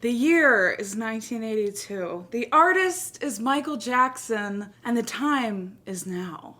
The year is 1982. The artist is Michael Jackson, and the time is now.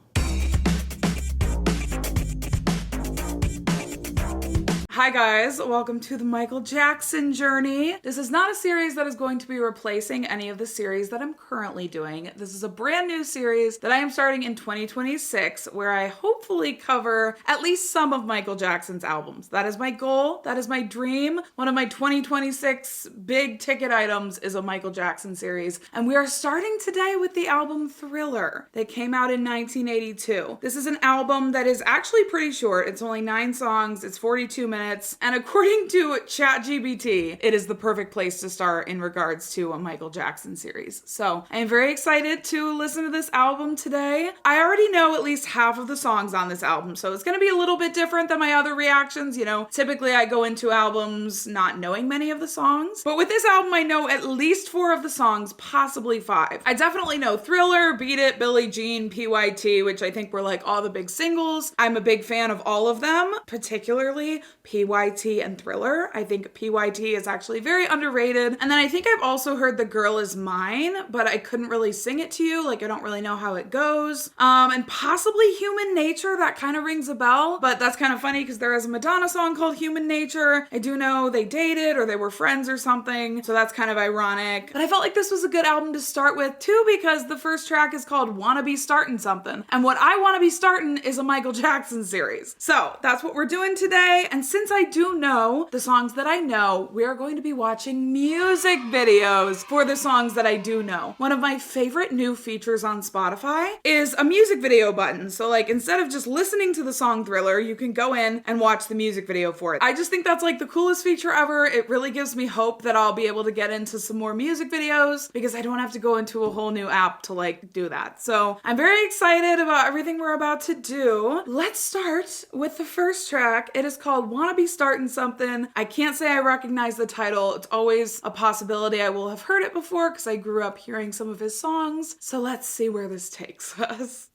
Hi guys, welcome to the Michael Jackson journey. This is not a series that is going to be replacing any of the series that I'm currently doing. This is a brand new series that I am starting in 2026 where I hopefully cover at least some of Michael Jackson's albums. That is my goal. That is my dream. One of my 2026 big ticket items is a Michael Jackson series. And we are starting today with the album Thriller that came out in 1982. This is an album that is actually pretty short. It's only 9 songs. It's 42 minutes. And according to ChatGPT, it is the perfect place to start in regards to a Michael Jackson series. So I am very excited to listen to this album today. I already know at least half of the songs on this album, so it's going to be a little bit different than my other reactions. You know, typically I go into albums not knowing many of the songs, but with this album I know at least 4 of the songs, possibly 5. I definitely know Thriller, Beat It, Billie Jean, P.Y.T, which I think were like all the big singles. I'm a big fan of all of them, particularly P.Y.T and Thriller. I think P.Y.T is actually very underrated. And then I think I've also heard The Girl Is Mine, but I couldn't really sing it to you. Like, I don't really know how it goes. And possibly Human Nature, that kind of rings a bell, but that's kind of funny because there is a Madonna song called Human Nature. I do know they dated or they were friends or something, so that's kind of ironic. But I felt like this was a good album to start with too because the first track is called Wanna Be Startin' Somethin'. And what I wanna be startin' is a Michael Jackson series. So that's what we're doing today. And since I do know the songs that I know, we are going to be watching music videos for the songs that I do know. One of my favorite new features on Spotify is a music video button. So like instead of just listening to the song Thriller, you can go in and watch the music video for it. I just think that's like the coolest feature ever. It really gives me hope that I'll be able to get into some more music videos because I don't have to go into a whole new app to like do that. So I'm very excited about everything we're about to do. Let's start with the first track. It is called Wanna Be Startin' Somethin'. I can't say I recognize the title. It's always a possibility I will have heard it before because I grew up hearing some of his songs. So let's see where this takes us.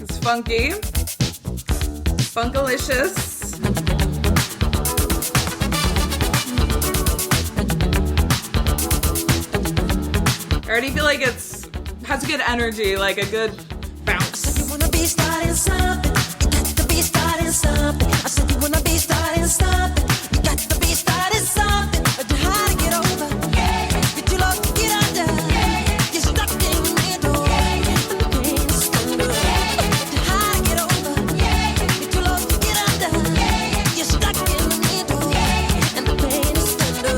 It's funky. Funkalicious. I already feel like it's has good energy, like a good bounce. I said you wanna be starting something. You got to be starting something. I said you wanna be starting something. You got to be starting something. How to get over? Get too low to get under. You're stuck in the middle. The pain is thunder. How to get over? Get too low to get under. You're stuck in the middle. And the pain is thunder.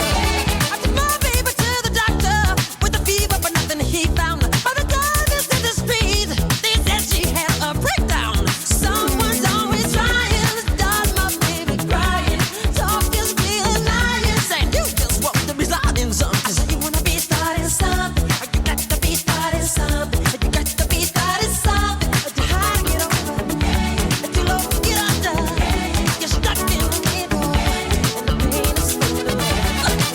I took my baby to the doctor with a fever, but nothing he found. By the time this in the street, they said she had a breakdown. Someone's always trying to start my baby crying. Talk is feeling lying, saying you just want to be starting something. I said you wanna be starting something. You got to be starting something. You got to be starting something. How to get over? Too low to get under. You're stuck in the middle, and the pain is thunder.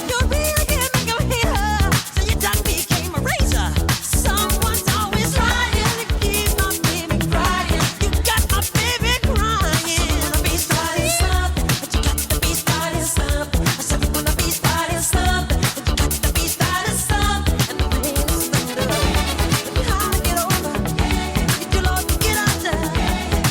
You really can't make a hater, so your tongue became a razor. Someone's always trying to keep my baby crying. You got my baby crying. You wanna be starting something, but you got to be starting something. I said you wanna be starting something, but you got to be starting something. And the pain is thunder. How to get over? You're too low to get under.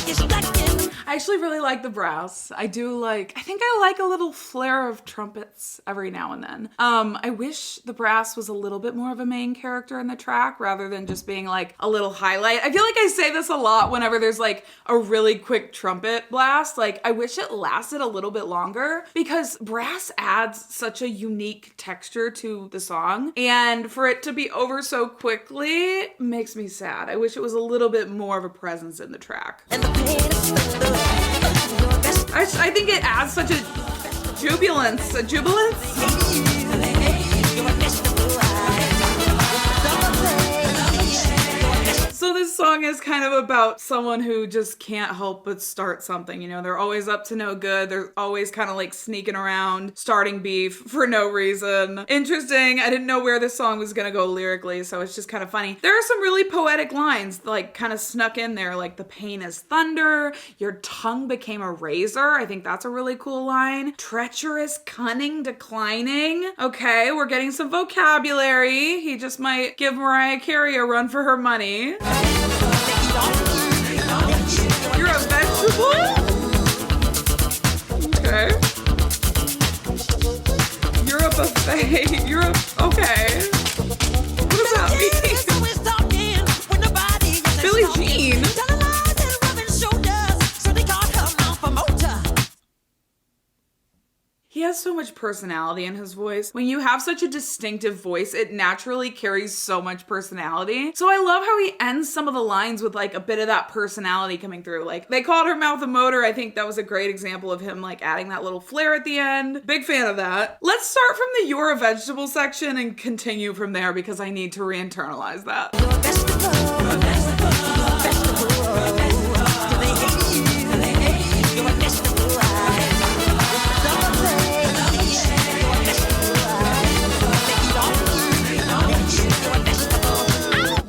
You're stuck in. I actually really like the brass. I think I like a little flare of trumpets every now and then. I wish the brass was a little bit more of a main character in the track rather than just being like a little highlight. I feel like I say this a lot whenever there's like a really quick trumpet blast. Like I wish it lasted a little bit longer because brass adds such a unique texture to the song, and for it to be over so quickly makes me sad. I wish it was a little bit more of a presence in the track. And the pain is thunder. I think it adds such a jubilance. So this song is kind of about someone who just can't help but start something. You know, they're always up to no good. They're always kind of like sneaking around, starting beef for no reason. Interesting. I didn't know where this song was gonna go lyrically, so it's just kind of funny. There are some really poetic lines like kind of snuck in there, like the pain is thunder, your tongue became a razor. I think that's a really cool line. Treacherous, cunning, declining. Okay, we're getting some vocabulary. He just might give Mariah Carey a run for her money. You're a vegetable? Okay. You're a buffet. You're a... Okay. What does that mean? Billie Jean? He has so much personality in his voice. When you have such a distinctive voice, it naturally carries so much personality. So I love how he ends some of the lines with like a bit of that personality coming through. Like they called her mouth a motor. I think that was a great example of him like adding that little flair at the end. Big fan of that. Let's start from the You're a Vegetable section and continue from there because I need to re-internalize that.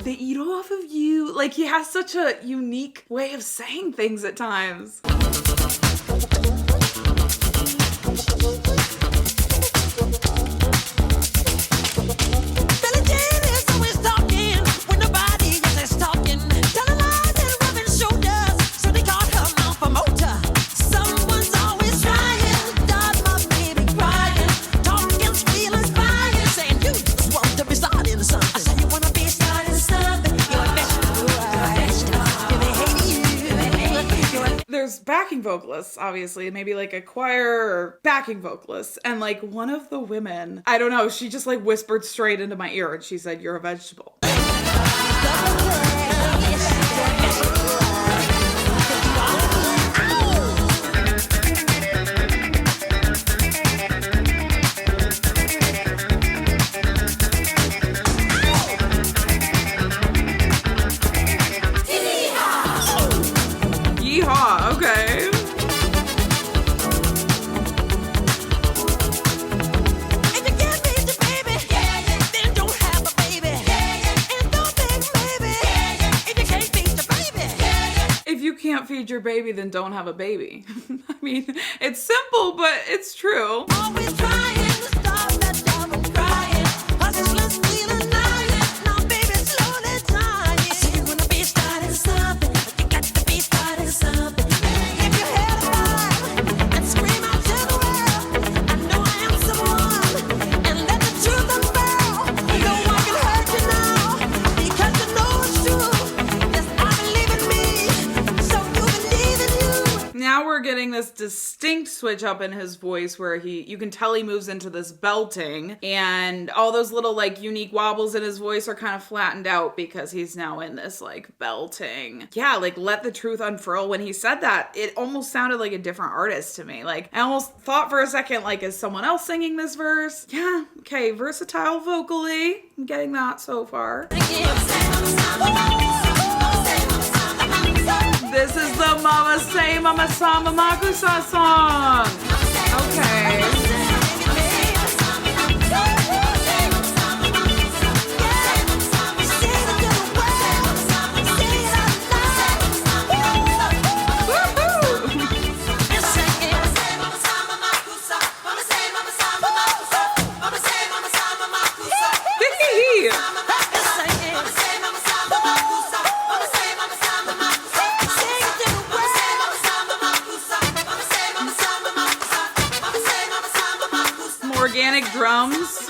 They eat off of you. Like he has such a unique way of saying things at times. Backing vocalists, obviously, maybe like a choir or backing vocalists. And like one of the women, I don't know, she just like whispered straight into my ear and she said, "You're a vegetable." Feed your baby, then don't have a baby. I mean, it's simple, but it's true. Always trying to stop that double crying. Hustlers feeling lying. Now baby slowly dying. I see you wanna be starting something, but you got to be starting something. If your head high and scream out to the world, I know I am someone, and let the truth unfurl. No one can hurt you now, because you know it's true. Yes, I believe in me, so now we're getting this distinct switch up in his voice where you can tell he moves into this belting, and all those little like unique wobbles in his voice are kind of flattened out because he's now in this like belting. Yeah, like let the truth unfurl. When he said that, it almost sounded like a different artist to me. Like I almost thought for a second, like, is someone else singing this verse? Yeah, okay, versatile vocally. I'm getting that so far. This is the Mama Say Mama Sama Makusa song. Okay. Organic drums.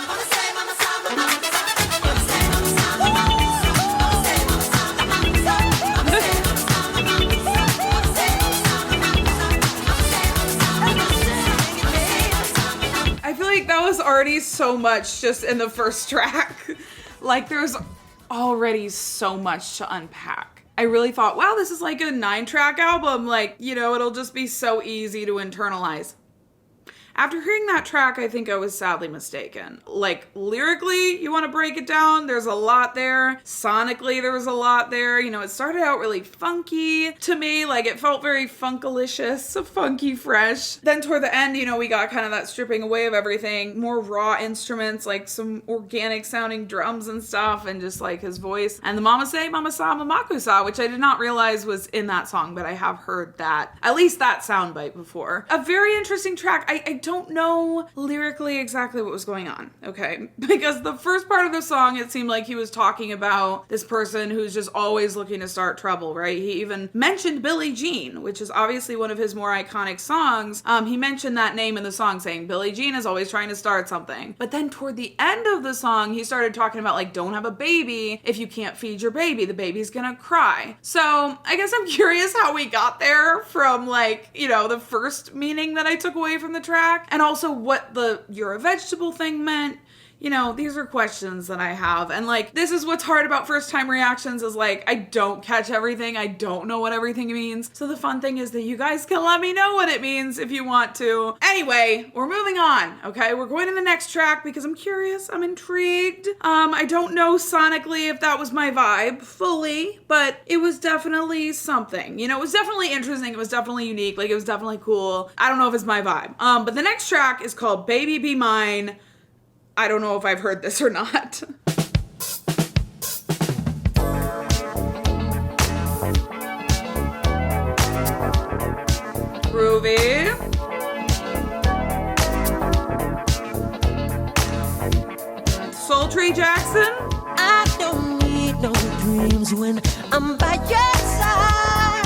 I feel like that was already so much just in the first track. Like there's already so much to unpack. I really thought, wow, this is like a 9-track album. Like, you know, it'll just be so easy to internalize. After hearing that track, I think I was sadly mistaken. Like, lyrically, you want to break it down, there's a lot there. Sonically, there was a lot there. You know, it started out really funky to me. Like, it felt very funkalicious, funky fresh. Then toward the end, you know, we got kind of that stripping away of everything, more raw instruments, like some organic sounding drums and stuff, and just like his voice. And the Mama Say, Mama Sa, Mamakusa, which I did not realize was in that song, but I have heard that, at least that soundbite before. A very interesting track. I don't know lyrically exactly what was going on, okay? Because the first part of the song, it seemed like he was talking about this person who's just always looking to start trouble, right? He even mentioned Billie Jean, which is obviously one of his more iconic songs. He mentioned that name in the song, saying Billie Jean is always trying to start something. But then toward the end of the song, he started talking about like, don't have a baby if you can't feed your baby. The baby's gonna cry. So I guess I'm curious how we got there from like, you know, the first meaning that I took away from the track, and also what the "you're a vegetable" thing meant. You know, these are questions that I have. And like, this is what's hard about first time reactions is like, I don't catch everything. I don't know what everything means. So the fun thing is that you guys can let me know what it means if you want to. Anyway, we're moving on. Okay. We're going to the next track because I'm curious. I'm intrigued. I don't know sonically if that was my vibe fully, but it was definitely something. You know, it was definitely interesting. It was definitely unique. Like, it was definitely cool. I don't know if it's my vibe. But the next track is called Baby Be Mine. I don't know if I've heard this or not. Groovy. Sultry Jackson. I don't need no dreams when I'm by your side.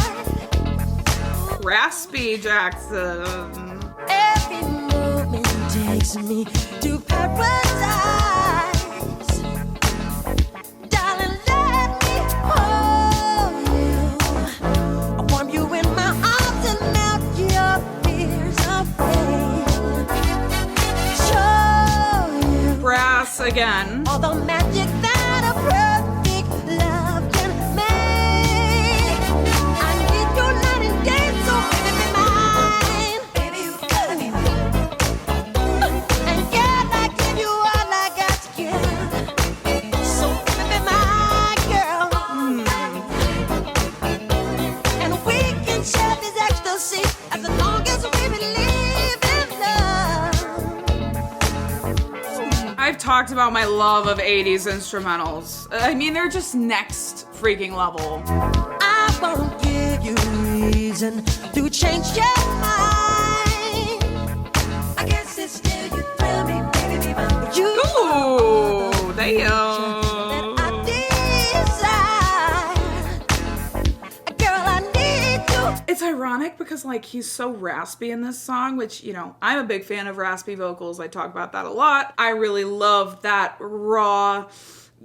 Raspy Jackson. Every moment takes me to paradise. Darling, let me hold you. I warm you in my arms and melt your fears away. Show you Brass again. all the magic that a perfect love can make. I need you night and day, so baby be mine. Baby, you gotta be mine. And girl, I give you all I got to give. So baby be my girl. And we can share this ecstasy as long as we believe in love. I've talked about my love of 80s instrumentals. I mean, they're just next freaking level. I won't give you reason to change your mind. I guess it's still you thrill me, baby, be mine. You Ooh, that damn. I desire. Girl, I need you. It's ironic because like he's so raspy in this song, which, you know, I'm a big fan of raspy vocals. I talk about that a lot. I really love that raw,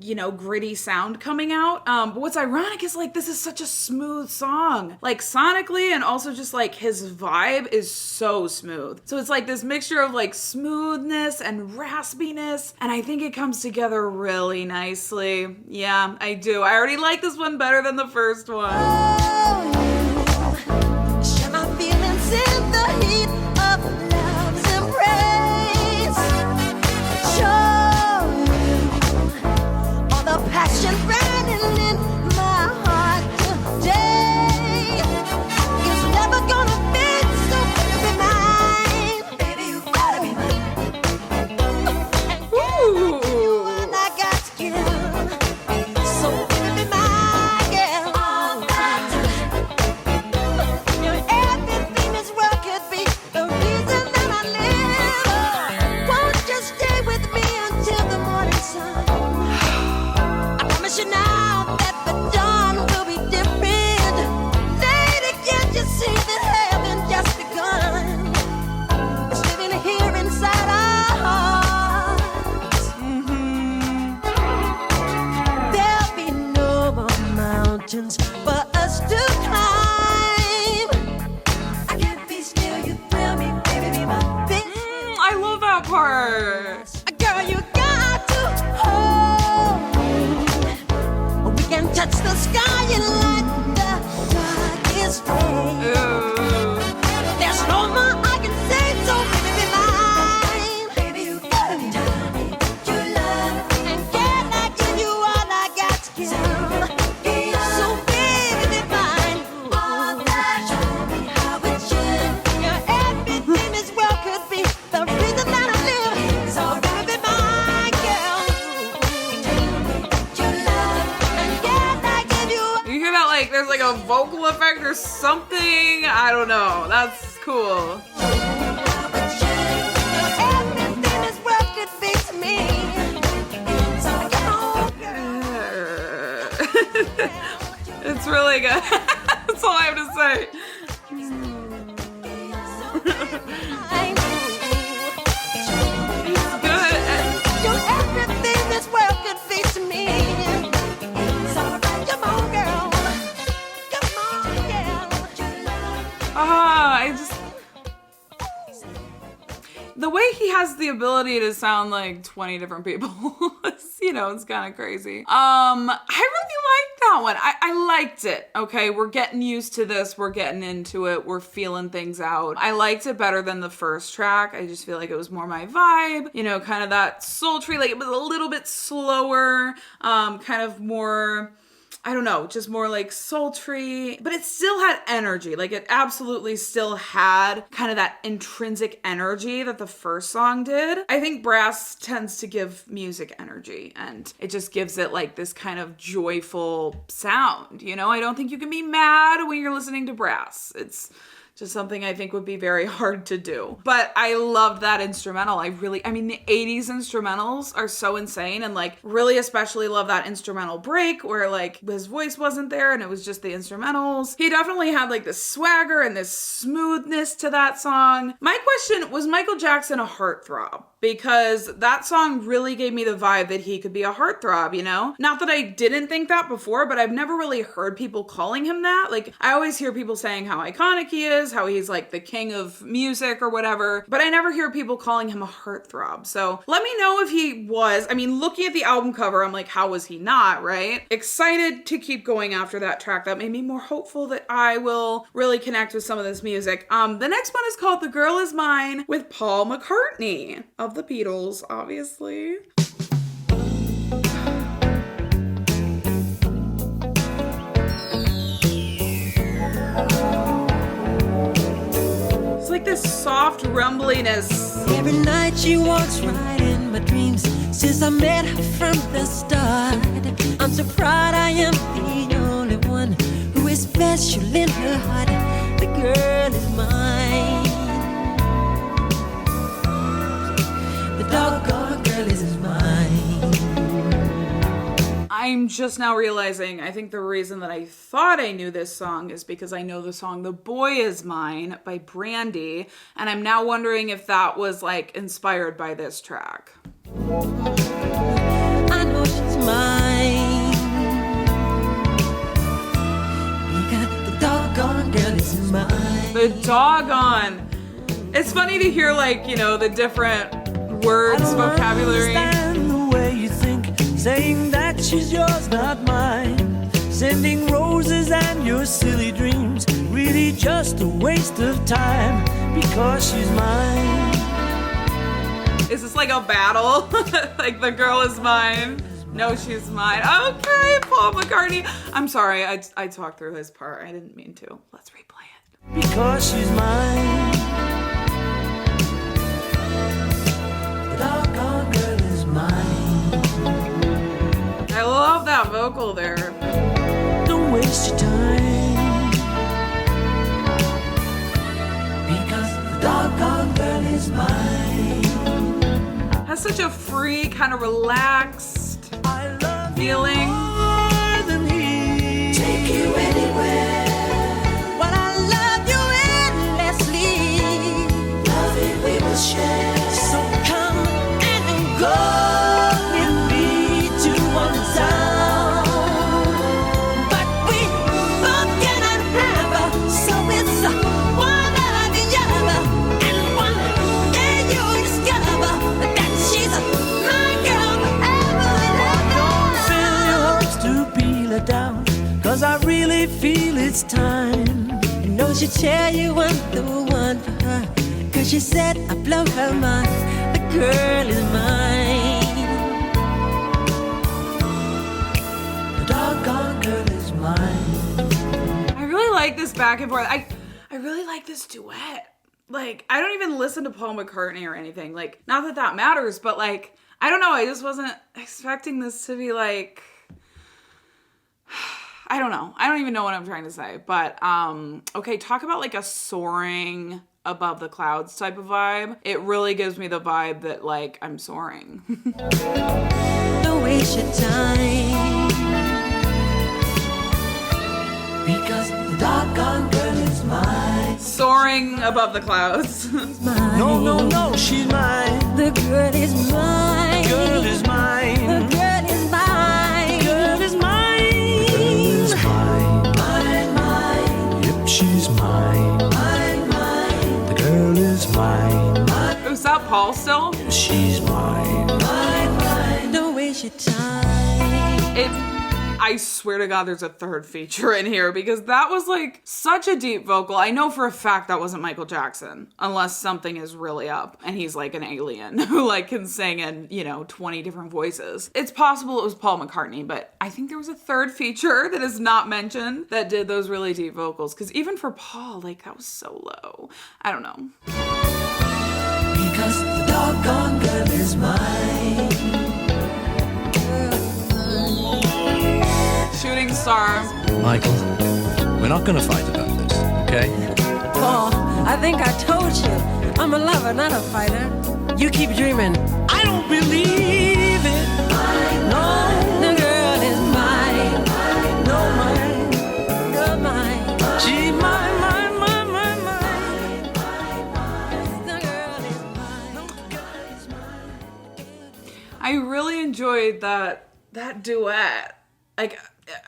you know, gritty sound coming out. But what's ironic is like this is such a smooth song. Like sonically, and also just like his vibe is so smooth. So it's like this mixture of like smoothness and raspiness, and I think it comes together really nicely. Yeah, I do. I already like this one better than the first one. Share my feelings in the heat of love's embrace. Show you all the passion burning in my heart today. It's never gonna fade, so baby be mine. Baby, you gotta be mine. Ooh. And I got to give. So baby be my girl. You're everything this world could be, the reason that I live. Won't you stay with me until the morning sun? I promise you now that the dawn will be different. Lady, can't you see that heaven just begun? It's living here inside our hearts. There'll be no more mountains for us to climb. I can't be still, you thrill me, baby, be my bitch. I love that part. Girl, you got to hold me. We can touch the sky and light the darkest day. Ooh. There's no more I can say, so baby, be mine. vocal effect or something. I don't know. That's cool. Everything is what could be to me. So come on, girl. It's really good. That's all I have to say. It's good. Everything this world could be to me. So come on, girl. Come on, girl. The way he has the ability to sound like 20 different people, it's kind of crazy. I really liked that one. I liked it. Okay, we're getting used to this. We're getting into it. We're feeling things out. I liked it better than the first track. I just feel like it was more my vibe. Kind of that sultry, like it was a little bit slower, kind of more, I don't know, just more like sultry, but it still had energy. Like it absolutely still had kind of that intrinsic energy that the first song did. I think brass tends to give music energy, and it just gives it like this kind of joyful sound. I don't think you can be mad when you're listening to brass. It's just something I think would be very hard to do. But I loved that instrumental. The 80s instrumentals are so insane, and like really especially love that instrumental break where like his voice wasn't there and it was just the instrumentals. He definitely had like this swagger and this smoothness to that song. My question, was Michael Jackson a heartthrob? Because that song really gave me the vibe that he could be a heartthrob, Not that I didn't think that before, but I've never really heard people calling him that. Like, I always hear people saying how iconic he is, how he's like the king of music or whatever, but I never hear people calling him a heartthrob. So let me know if he was. Looking at the album cover, I'm like, how was he not, right? Excited to keep going after that track. That made me more hopeful that I will really connect with some of this music. The next one is called The Girl Is Mine with Paul McCartney of the Beatles, obviously. It's like this soft rumbliness. Every night she walks right in my dreams since I met her from the start. I'm so proud I am the only one who is special in her heart. The girl is mine. The doggone girl is mine. I'm just now realizing, I think the reason that I thought I knew this song is because I know the song The Boy Is Mine by Brandy, and I'm now wondering if that was like inspired by this track. I know she's mine. Because the doggone girl is mine. The doggone. It's funny to hear like, the different words, vocabulary. Understand the way you think, saying that she's yours, not mine. Sending roses and your silly dreams, really just a waste of time, because she's mine. Is this like a battle? Like the girl is mine? No, she's mine. Okay, Paul McCartney. I'm sorry, I talked through his part. I didn't mean to. Let's replay it. Because she's mine. The doggone girl is mine. I love that vocal there. Don't waste your time, because the doggone girl is mine. Has such a free, kind of relaxed I love feeling. you more than he. Take you anywhere. Well, I love you endlessly. Love it we will share. So come and go with me to one town. But we both cannot have her, so it's one or the other. And one day you'll discover that she's my girl forever and Don't fill your hopes to be let down, 'cause I really feel it's time. I know she'll tell you I'm the one for her, 'cause she said I blow her mind. The girl is mine. The doggone girl is mine. I really like this back and forth. I really like this duet. Like, I don't even listen to Paul McCartney or anything. Like, not that that matters, but like, I don't know. I just wasn't expecting this to be like, I don't know. I don't even know what I'm trying to say. But, okay, talk about like a soaring above the clouds type of vibe. It really gives me the vibe that like I'm soaring. Don't waste your time. Because the doggone girl is mine. Soaring above the clouds. No, no, no, she's mine. The girl is mine. The girl is mine. The girl is mine. The girl is mine. The girl is mine. Mine, mine. Yep, she's mine. Mine, mine. The girl is mine. Is that Paul still? She's mine. Mine, mine. Don't waste your time. I swear to God there's a third feature in here because that was like such a deep vocal. I know for a fact that wasn't Michael Jackson unless something is really up and he's like an alien who like can sing in, 20 different voices. It's possible it was Paul McCartney, but I think there was a third feature that is not mentioned that did those really deep vocals because even for Paul, like that was so low. I don't know. Because the doggone girl is mine. Shooting star. Michael, we're not gonna fight about this, okay? Paul, I think I told you. I'm a lover, not a fighter. You keep dreaming. I don't believe it. No, The girl is mine. no, mine. You're mine. She's mine, mine, mine, mine, mine. The girl is mine. I really enjoyed that duet. Like,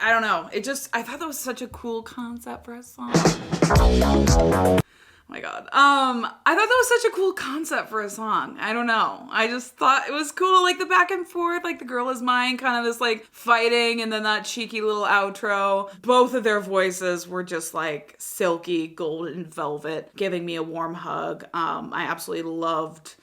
I don't know. I thought that was such a cool concept for a song. Oh my God. I thought that was such a cool concept for a song. I don't know. I just thought it was cool. Like the back and forth, like the girl is mine, kind of this like fighting and then that cheeky little outro. Both of their voices were just like silky golden velvet, giving me a warm hug. I absolutely loved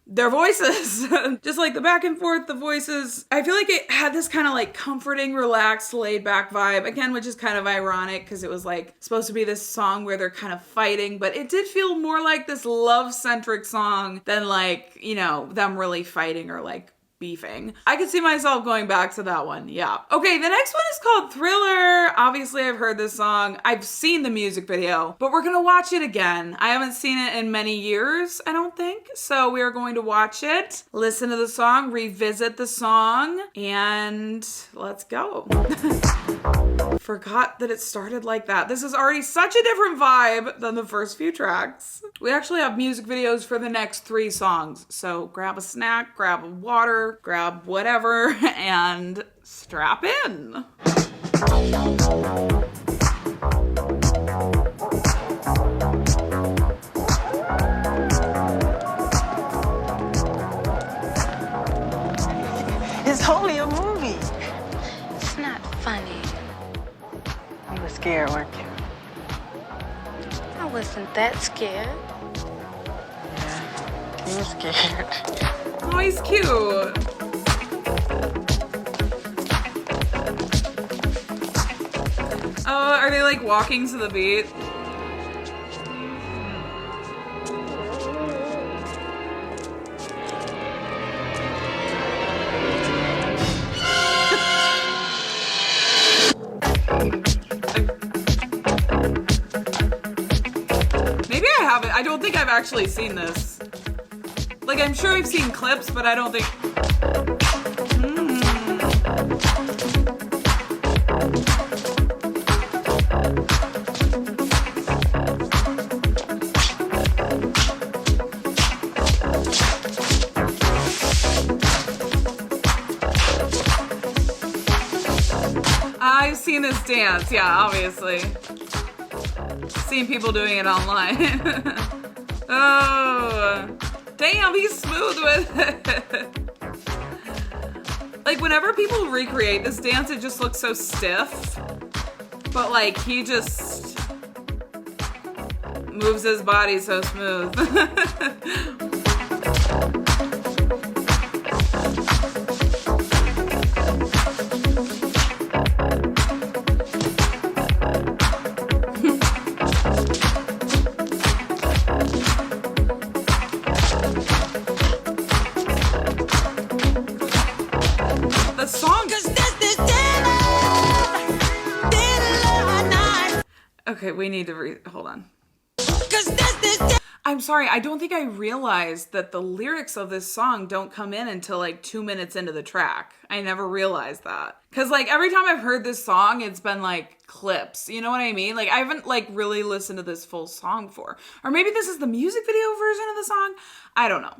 their voices. Just like the back and forth, the voices. I feel like it had this kind of like comforting, relaxed, laid back vibe. Again, which is kind of ironic because it was like supposed to be this song where they're kind of fighting, but it did feel more like this love-centric song than like, them really fighting or like beefing. I could see myself going back to that one. Yeah. Okay, the next one is called Thriller. Obviously, I've heard this song. I've seen the music video, but we're gonna watch it again. I haven't seen it in many years, I don't think. So we are going to watch it, listen to the song, revisit the song, and let's go. Forgot that it started like that. This is already such a different vibe than the first few tracks. We actually have music videos for the next 3 songs. So grab a snack, grab a water, grab whatever, and strap in. It's only a movie. It's not funny. You were scared, weren't you? I wasn't that scared. Yeah, you were scared. Oh, he's cute. Oh, are they like walking to the beat? Maybe I haven't. I don't think I've actually seen this. Like, I'm sure I've seen clips, but I don't think... I've seen this dance, yeah, obviously. Seen people doing it online. Oh, damn, he's smooth with it. Like, whenever people recreate this dance, it just looks so stiff. But, like, he just moves his body so smooth. Cause this dinner Okay, we need to hold on. 'Cause this I'm sorry, I don't think I realized that the lyrics of this song don't come in until like 2 minutes into the track. I never realized that. Cause like every time I've heard this song, it's been like clips. You know what I mean? Like I haven't like really listened to this full song before. Or maybe this is the music video version of the song. I don't know.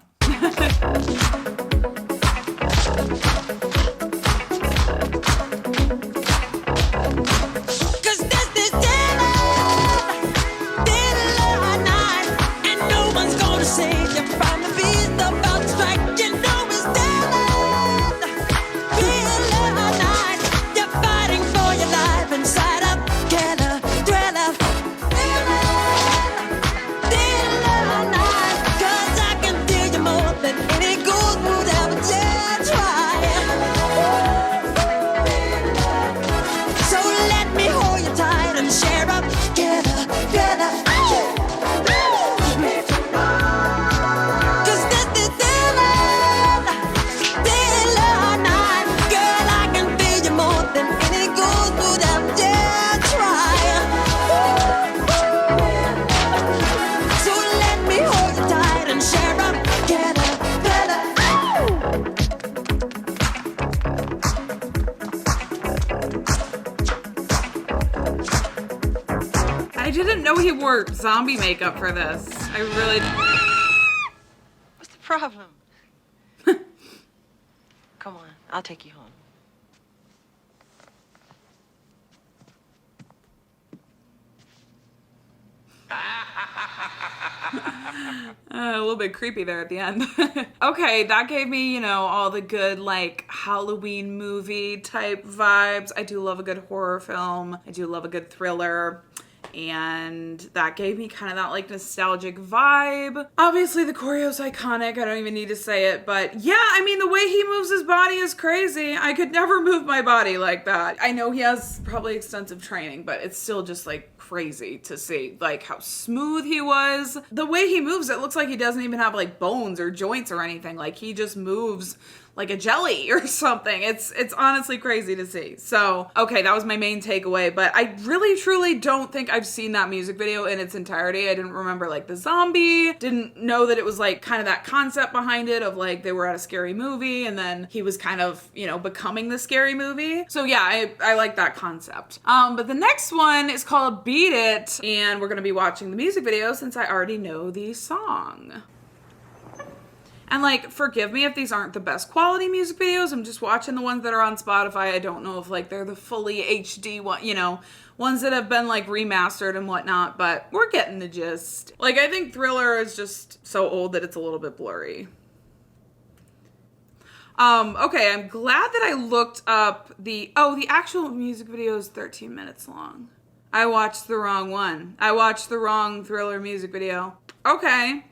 I didn't know he wore zombie makeup for this. I really... What's the problem? Come on, I'll take you home. A little bit creepy there at the end. Okay, that gave me, you know, all the good, like, Halloween movie type vibes. I do love a good horror film. I do love a good thriller. And that gave me kind of that, like, nostalgic vibe. Obviously, the choreo's iconic. I don't even need to say it. But, yeah, I mean, the way he moves his body is crazy. I could never move my body like that. I know he has probably extensive training, but it's still just, like, crazy to see, like, how smooth he was. The way he moves, it looks like he doesn't even have, like, bones or joints or anything. Like, he just moves like a jelly or something. It's honestly crazy to see. So, okay, that was my main takeaway, but I really truly don't think I've seen that music video in its entirety. I didn't remember like the zombie, didn't know that it was like kind of that concept behind it of like they were at a scary movie and then he was kind of, you know, becoming the scary movie. So yeah, I like that concept. But the next one is called Beat It, and we're gonna be watching the music video since I already know the song. And like, forgive me if these aren't the best quality music videos. I'm just watching the ones that are on Spotify. I don't know if like they're the fully HD one, you know, ones that have been like remastered and whatnot, but we're getting the gist. Like, I think Thriller is just so old that it's a little bit blurry. Okay, I'm glad that I looked up the actual music video is 13 minutes long. I watched the wrong one. I watched the wrong Thriller music video. Okay.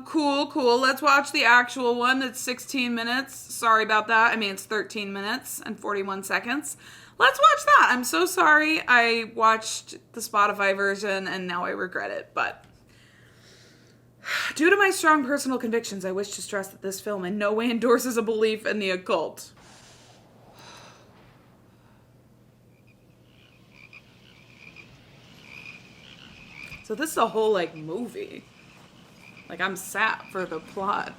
Cool. Let's watch the actual one that's 16 minutes. Sorry about that. I mean, it's 13 minutes and 41 seconds. Let's watch that. I'm so sorry. I watched the Spotify version and now I regret it, but due to my strong personal convictions, I wish to stress that this film in no way endorses a belief in the occult. So this is a whole, like, movie. Like, I'm sat for the plot.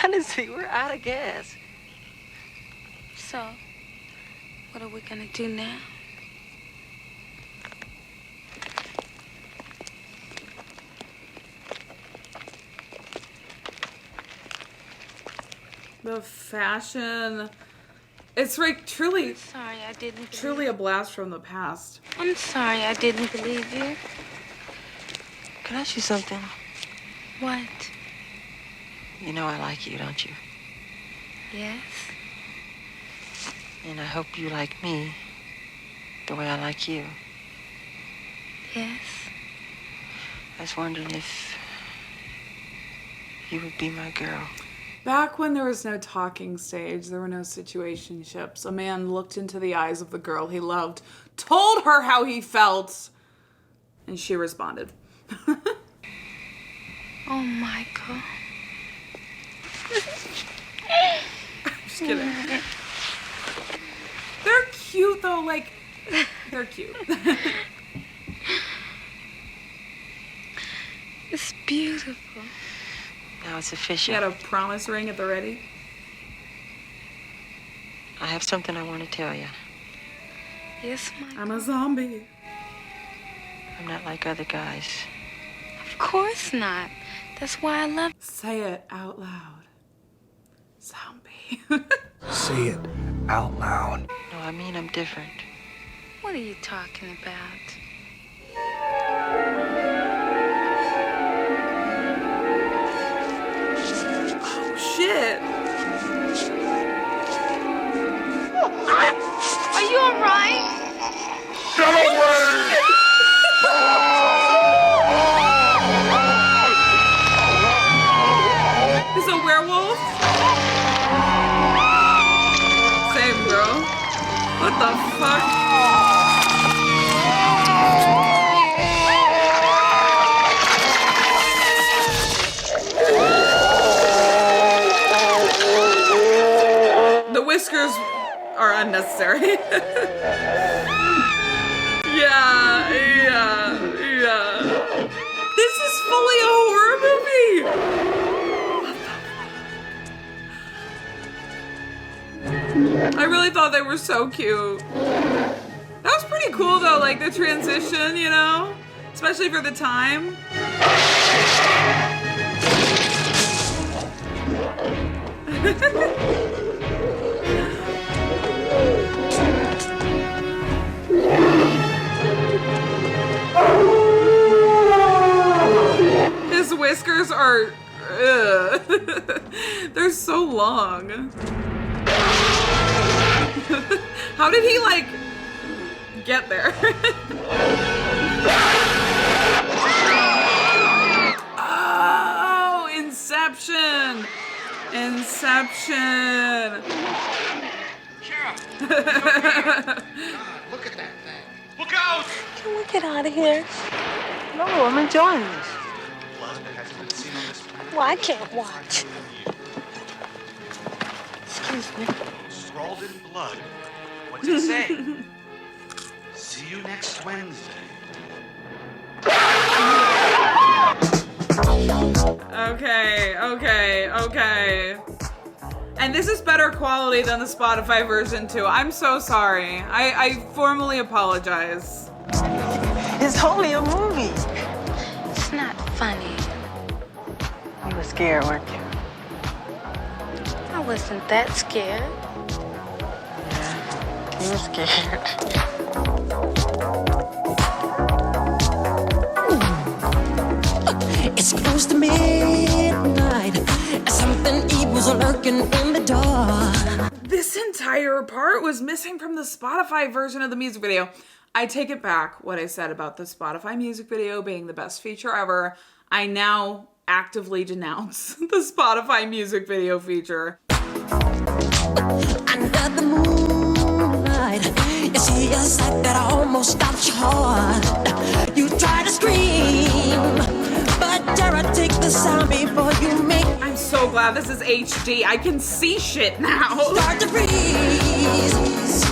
Honestly, we're out of gas. So, what are we gonna do now? The fashion, it's like truly Sorry, I didn't. truly a blast from the past. I'm sorry, I didn't believe you. Can I ask you something? What? You know I like you, don't you? Yes. And I hope you like me the way I like you. Yes. I was wondering if you would be my girl. Back when there was no talking stage, there were no situationships. A man looked into the eyes of the girl he loved, told her how he felt, and she responded. Oh, Michael. I'm just kidding. They're cute though, like, they're cute. It's beautiful. Now it's She official. had a promise ring at the ready. I have something I want to tell you. Yes, Michael. I'm a zombie. I'm not like other guys. Of course not. That's why I love Say it out loud. Zombie. Say it out loud. No, I mean I'm different. What are you talking about? Oh, shit. Are you alright? Is it a werewolf? Same, bro. What the fuck? The whiskers are unnecessary. Yeah. This is fully a horror movie. I really thought they were so cute. That was pretty cool though, like the transition, you know? Especially for the time. His whiskers are... ugh. They're so long. How did he, like, get there? Oh, Inception! Inception! Look at that thing. Look out! Can we get out of here? No, I'm enjoying this. Blood that hasn't been seen on this planet. Well, I can't watch. Excuse me. Scrawled in blood. What's it say? See you next Wednesday. Okay. And this is better quality than the Spotify version too. I'm so sorry. I formally apologize. It's only a movie. It's not funny. You were scared, weren't you? I wasn't that scared. You were scared. It's close to midnight. Something evil's lurking in the dark. This entire part was missing from the Spotify version of the music video. I take it back what I said about the Spotify music video being the best feature ever. I now actively denounce the Spotify music video feature. Under the moonlight, you see a sight that almost stops your heart. You try to scream, but terror takes the sound before you make I'm so glad this is HD. I can see shit now. start to freeze.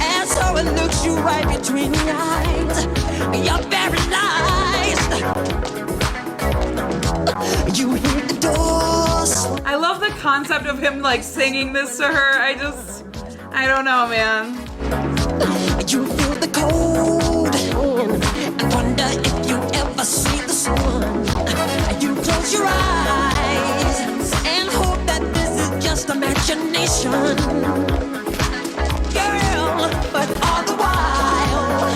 And so it looks you right between the eyes. You're paralyzed. You hear the doors. I love the concept of him like singing this to her. I don't know, man. You feel the cold wind and wonder if you ever see the sun. You close your eyes and hope that this is just imagination. Girl, but all the while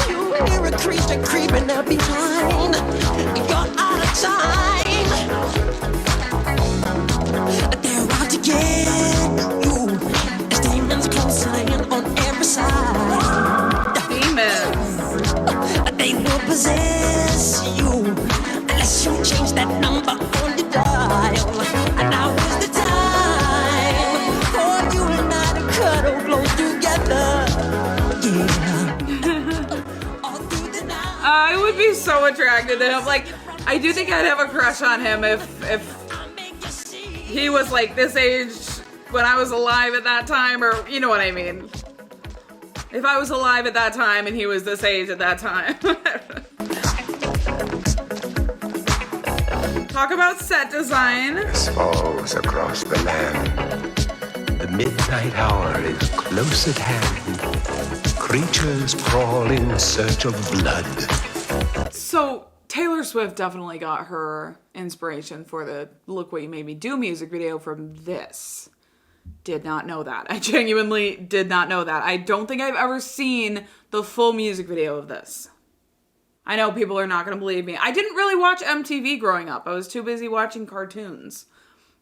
you hear a creature creeping up behind. You're out of time. They're out to get you. There's demons closing in on every side. Demons. They will possess you unless you change that number on your dial. And now is the time. I would be so attracted to him. Like, I do think I'd have a crush on him if he was like this age when I was alive at that time, or you know what I mean. If I was alive at that time and he was this age at that time. Talk about set design. As falls across the land, the midnight hour is close at hand. Creatures crawl in search of blood. So Taylor Swift definitely got her inspiration for the Look What You Made Me Do music video from this. Did not know that. I genuinely did not know that. I don't think I've ever seen the full music video of this. I know people are not going to believe me. I didn't really watch MTV growing up. I was too busy watching cartoons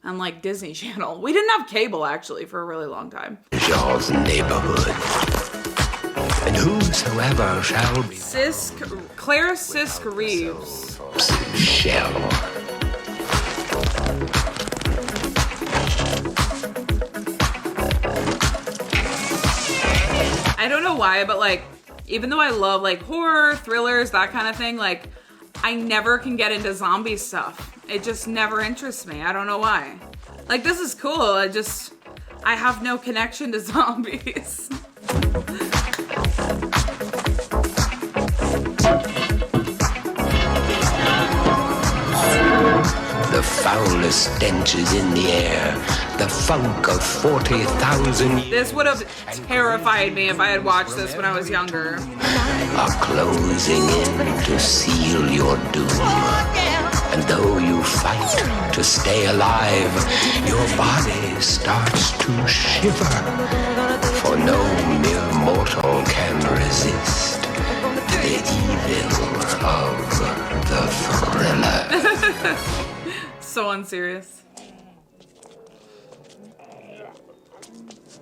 on like Disney Channel. We didn't have cable actually for a really long time. Y'all's neighborhood. And whosoever shall be Claire Sisk Reeves. shall. I don't know why, but like, even though I love like horror, thrillers, that kind of thing, like I never can get into zombie stuff. It just never interests me. I don't know why. Like, this is cool. I have no connection to zombies. The foulest stench is in the air. The funk of 40,000 years This would have terrified me if I had watched this when I was younger. are closing in to seal your doom. And though you fight to stay alive, your body starts to shiver. For no mere mortal can resist the evil of the thriller. So unserious.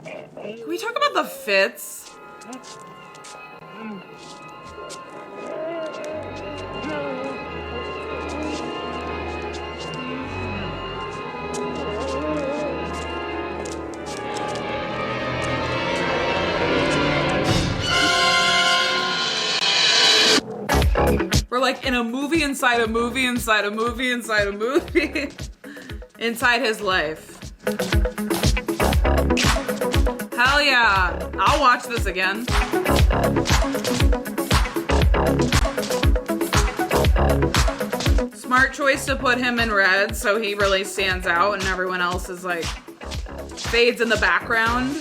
Can we talk about the fits? We're like in a movie inside a movie inside a movie inside a movie inside his life. Hell yeah. I'll watch this again. Smart choice to put him in red so he really stands out and everyone else is like fades in the background.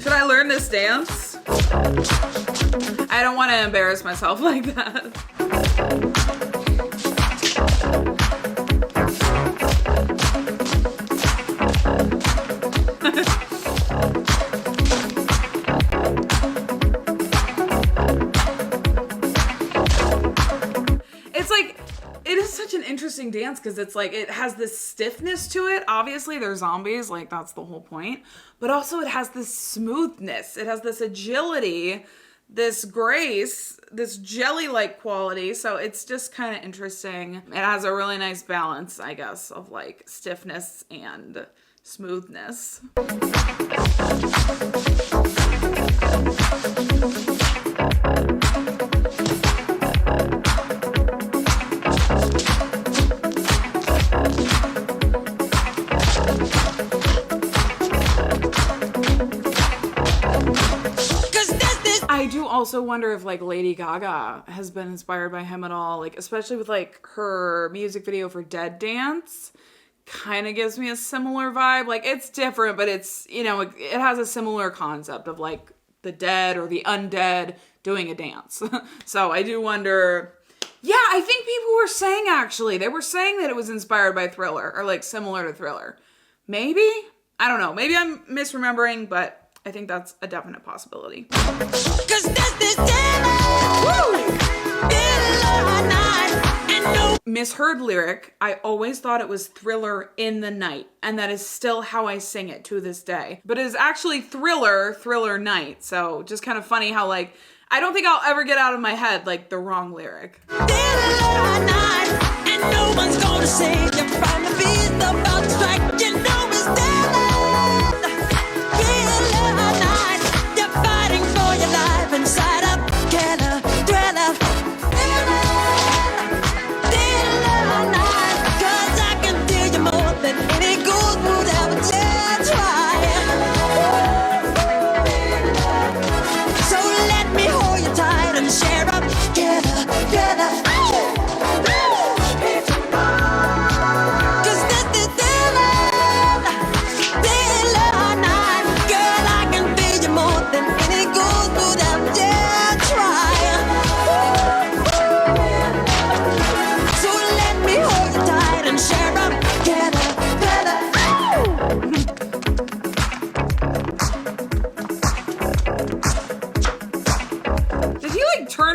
Should I learn this dance? I don't want to embarrass myself like that. It's like, it is such an interesting dance because it's like, it has this stiffness to it. Obviously, they're zombies, like that's the whole point. But also it has this smoothness. It has this agility, this grace, this jelly-like quality. So it's just kind of interesting. It has a really nice balance, I guess, of like stiffness and smoothness. I do also wonder if like Lady Gaga has been inspired by him at all, like especially with like her music video for Dead Dance. Kind of gives me a similar vibe. Like it's different, but it's, you know, it has a similar concept of like the dead or the undead doing a dance. So I do wonder. Yeah, I think people were saying actually, they were saying that it was inspired by Thriller or like similar to Thriller. Maybe? I don't know. Maybe I'm misremembering, but I think that's a definite possibility. Misheard lyric. I always thought it was Thriller in the Night, and that is still how I sing it to this day. But it is actually Thriller, Thriller Night. So just kind of funny how like, I don't think I'll ever get out of my head like the wrong lyric. And no one's gonna save you from the beast about to strike. You know it's dead.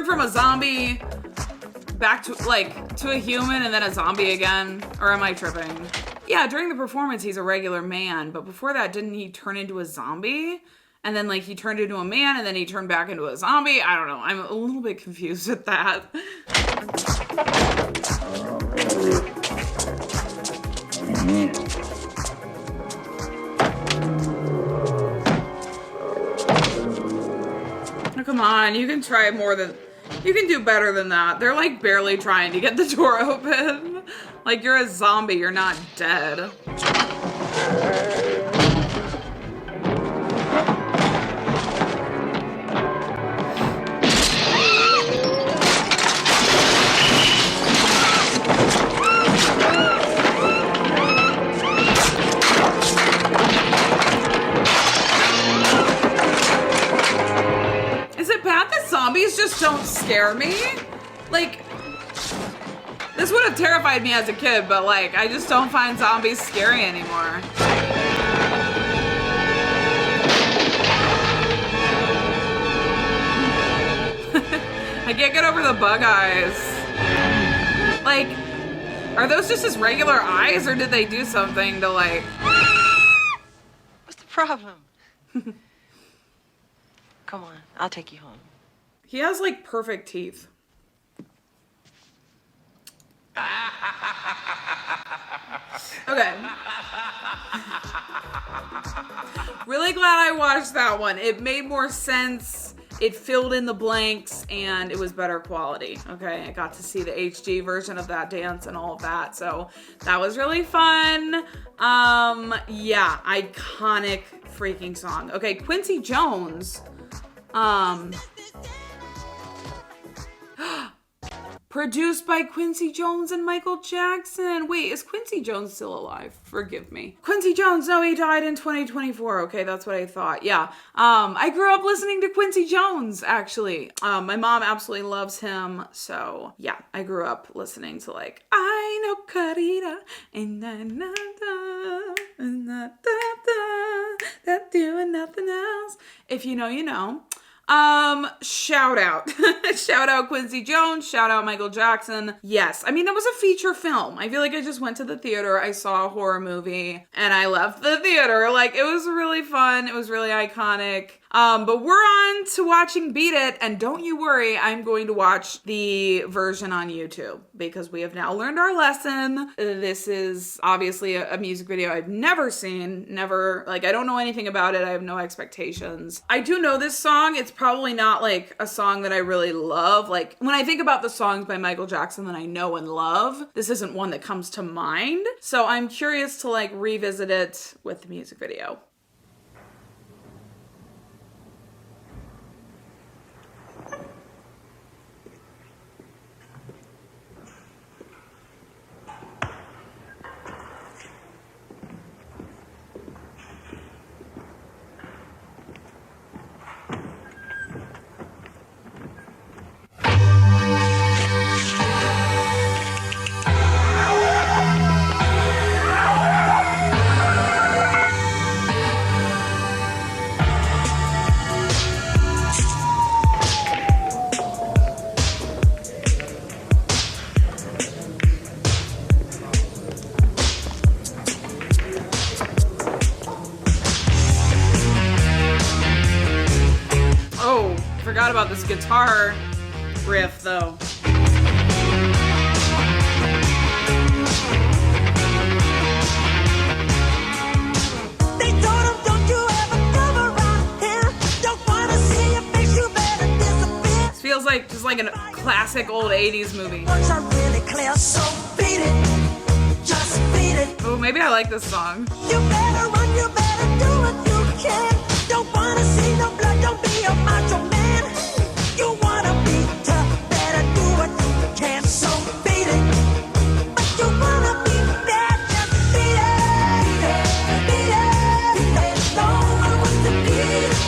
from a zombie back to, like, to a human and then a zombie again? Or am I tripping? Yeah, during the performance, he's a regular man, but before that, didn't he turn into a zombie? And then, like, he turned into a man, and then he turned back into a zombie? I don't know. I'm a little bit confused with that. Oh, come on, you can try more than... You can do better than that. They're, like, barely trying to get the door open. Like, you're a zombie, you're not dead. Zombies just don't scare me. Like, this would have terrified me as a kid, but like, I just don't find zombies scary anymore. I can't get over the bug eyes. Like, are those just his regular eyes, or did they do something to like... What's the problem? Come on, I'll take you home. He has, like, perfect teeth. Okay. Really glad I watched that one. It made more sense. It filled in the blanks, and it was better quality. Okay, I got to see the HD version of that dance and all of that, so that was really fun. Yeah, iconic freaking song. Okay, Quincy Jones. Produced by Quincy Jones and Michael Jackson. Wait, is Quincy Jones still alive? Forgive me. Quincy Jones, no, he died in 2024. Okay, that's what I thought. Yeah. I grew up listening to Quincy Jones, actually. My mom absolutely loves him. So, yeah, I grew up listening to, like, I know Carita, and that doing nothing else. If you know, you know. Shout out. Shout out Quincy Jones, shout out Michael Jackson. Yes, I mean, it was a feature film. I feel like I just went to the theater, I saw a horror movie, and I left the theater. Like, it was really fun, it was really iconic. But we're on to watching Beat It, and don't you worry, I'm going to watch the version on YouTube, because we have now learned our lesson. This is obviously a music video I've never seen, like, I don't know anything about it, I have no expectations. I do know this song, it's probably not, like, a song that I really love. Like, when I think about the songs by Michael Jackson that I know and love, this isn't one that comes to mind. So I'm curious to, like, revisit it with the music video. Forgot about this guitar riff though. They told him, don't you ever come around here. Don't wanna see your face, you better disappear. This feels like just like a classic old 80s movie. Words are really clear, so beat it. Just beat it. Oh, maybe I like this song. You better run, you better do what you can. Don't wanna see no blood, don't be a macho man. You wanna be tough, better do what you can, so beat it. But you wanna be bad, just beat it. Beat it, beat it. No one wants to beat it.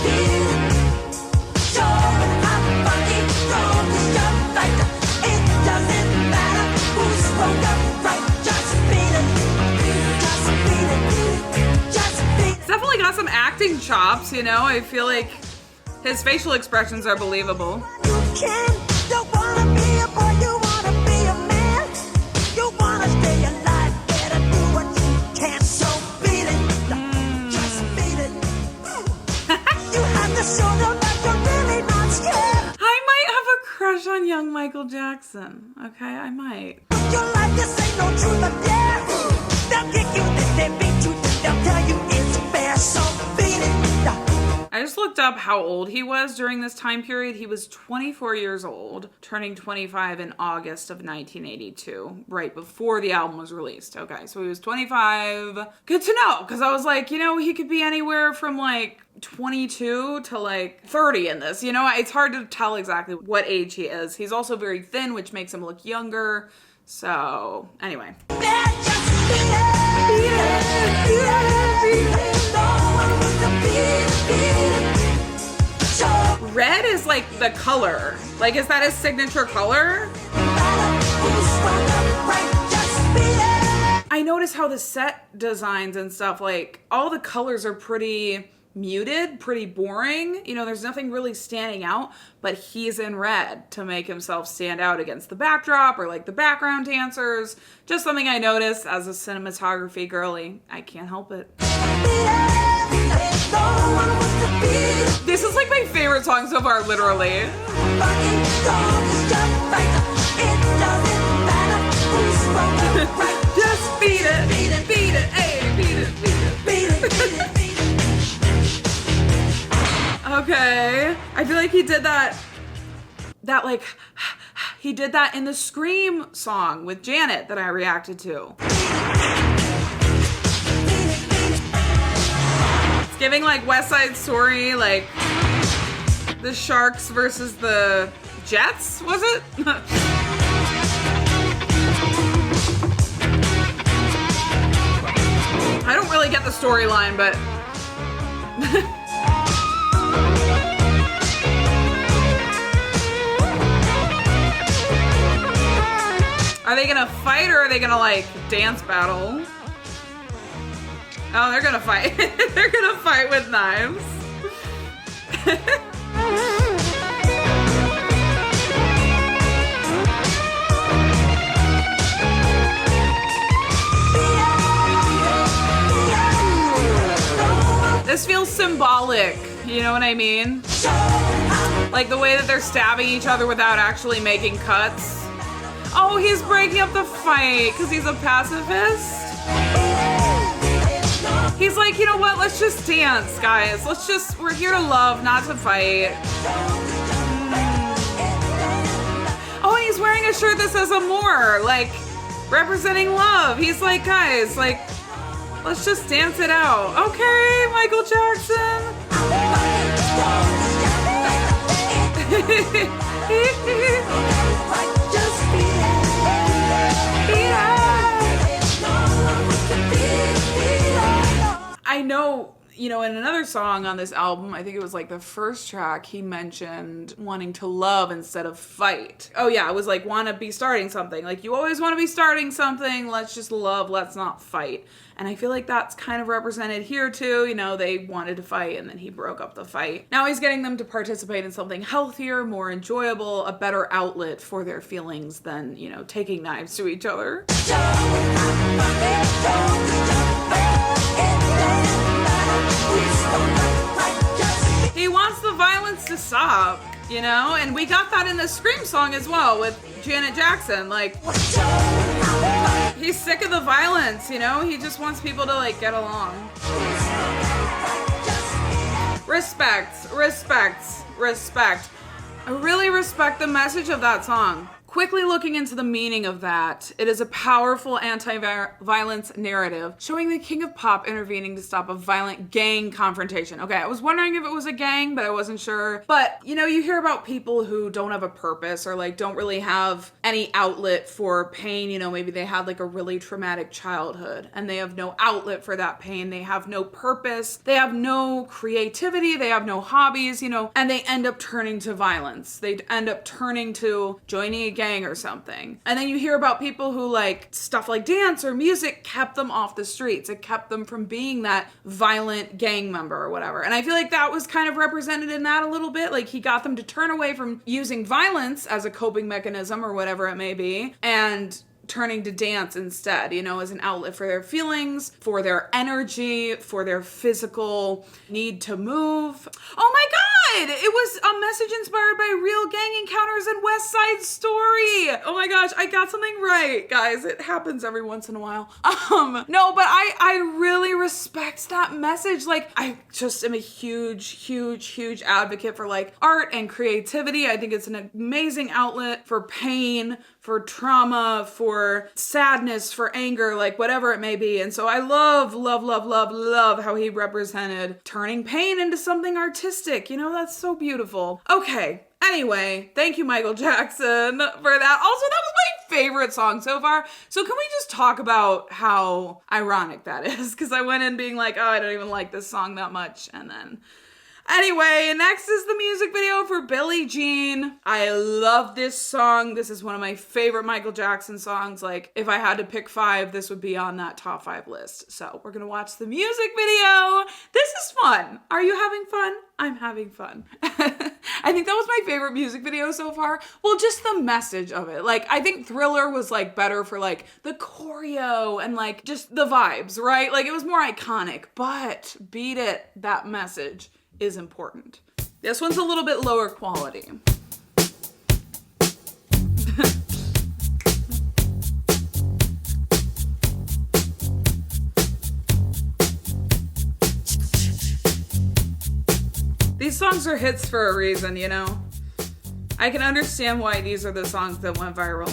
Sure and hot, funky, strong, just like that. It doesn't matter who's wrong or right, just beat it. Just beat it. Just beat it. It's definitely got some acting chops, you know? I feel like his facial expressions are believable. You can, You wanna be a boy, you wanna be a man. You wanna stay alive, better do what you can. So beat it, just beat it. You have to show them that you're really not scared. I might have a crush on young Michael Jackson. Okay, I might. Your life, this ain't no truth or dare. They'll kick you, then they beat you, they'll tell you it's fair. So beat it. I just looked up how old he was during this time period. He was 24 years old, turning 25 in August of 1982, right before the album was released. Okay, so he was 25. Good to know, because I was like, you know, he could be anywhere from like 22 to like 30 in this. You know, it's hard to tell exactly what age he is. He's also very thin, which makes him look younger. So, anyway. Red is like the color. Like, is that his signature color? I notice how the set designs and stuff, like, all the colors are pretty muted, pretty boring. You know, there's nothing really standing out, but he's in red to make himself stand out against the backdrop or like the background dancers. Just something I noticed as a cinematography girly. I can't help it. This is like my favorite song so far, literally. Just beat it, beat it, beat it, hey, beat it, beat it, beat it. Okay, I feel like he did that like, he did that in the Scream song with Janet that I reacted to. It's giving like West Side Story, like the Sharks versus the Jets, was it? I don't really get the storyline, but are they gonna fight or are they gonna like dance battle? Oh, they're gonna fight. They're gonna fight with knives. This feels symbolic, you know what I mean? Like the way that they're stabbing each other without actually making cuts. Oh, he's breaking up the fight because he's a pacifist. He's like, you know what? Let's just dance, guys. We're here to love, not to fight. Oh, and he's wearing a shirt that says Amor, like representing love. He's like, guys, like, let's just dance it out. Okay, Michael Jackson. I know, you know, in another song on this album, I think it was like the first track, he mentioned wanting to love instead of fight. Oh yeah, it was like, want to be starting something. Like, you always want to be starting something. Let's just love, let's not fight. And I feel like that's kind of represented here too. You know, they wanted to fight and then he broke up the fight. Now he's getting them to participate in something healthier, more enjoyable, a better outlet for their feelings than, you know, taking knives to each other. He wants the violence to stop, you know? And we got that in the Scream song as well with Janet Jackson. Like, he's sick of the violence, you know? He just wants people to, like, get along. Respect, respect, respect. I really respect the message of that song. Quickly looking into the meaning of that, it is a powerful anti-violence narrative showing the king of pop intervening to stop a violent gang confrontation. Okay, I was wondering if it was a gang, but I wasn't sure. But, you know, you hear about people who don't have a purpose or like don't really have any outlet for pain. You know, maybe they had like a really traumatic childhood and they have no outlet for that pain. They have no purpose. They have no creativity. They have no hobbies, you know, and they end up turning to violence. They end up turning to joining a gang or something. And then you hear about people who like stuff like dance or music kept them off the streets. It kept them from being that violent gang member or whatever. And I feel like that was kind of represented in that a little bit. Like he got them to turn away from using violence as a coping mechanism or whatever it may be, and turning to dance instead, you know, as an outlet for their feelings, for their energy, for their physical need to move. Oh my God! It was a message inspired by real gang encounters in West Side Story. Oh my gosh, I got something right, guys. It happens every once in a while. No, but I really respect that message. Like, I just am a huge advocate for like art and creativity. I think it's an amazing outlet for pain, for trauma, for sadness, for anger, like whatever it may be. And so I love how he represented turning pain into something artistic. You know, that's so beautiful. Okay. Anyway, thank you, Michael Jackson, for that. Also, that was my favorite song so far. So can we just talk about how ironic that is? Because I went in being like, oh, I don't even like this song that much. And then anyway, next is the music video for Billie Jean. I love this song. This is one of my favorite Michael Jackson songs. Like, if I had to pick 5, this would be on that top 5 list. So we're gonna watch the music video. This is fun. Are you having fun? I'm having fun. I think that was my favorite music video so far. Well, just the message of it. Like, I think Thriller was like better for like the choreo and like just the vibes, right? Like, it was more iconic, but Beat It, that message is important. This one's a little bit lower quality. These songs are hits for a reason, you know? I can understand why these are the songs that went viral.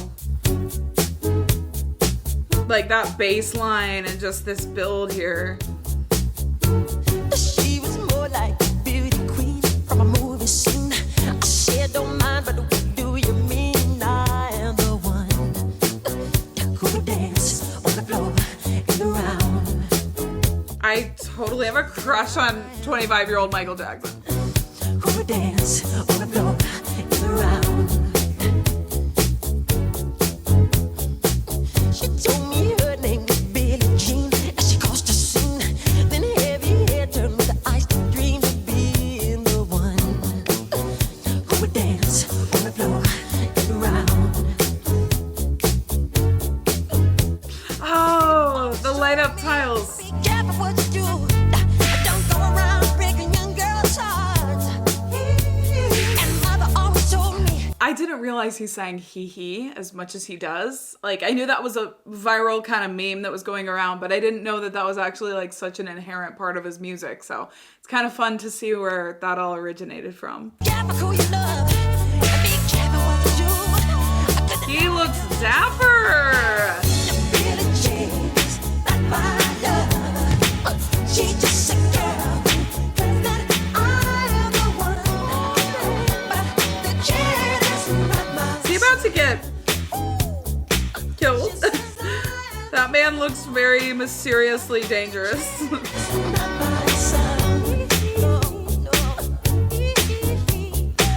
Like that bass line and just this build here. She was more like a beauty queen from a movie scene. I said, don't mind, but what do you mean? I am the one who would dance on the floor and around. I totally have a crush on 25-year-old Michael Jackson. Who would dance on the floor and around. She told me her name was Billie Jean as she crossed the scene. Then heavy hair turned with the ice to dream of being the one who would dance on the floor and around. Oh, the light up tiles. Be careful what you do. Don't go around breaking young girls' hearts. And mother always told me. I didn't realize he sang hee as much as he does. Like, I knew that was a viral kind of meme that was going around, but I didn't know that that was actually like such an inherent part of his music. So it's kind of fun to see where that all originated from. Careful who you love. And be careful what you do. He looks dapper. Billie Jean's not my love. She's just a girl. 'Cause that I am the one. But the kid is not my. Is he about to get killed? That man looks very mysteriously dangerous. Not my son.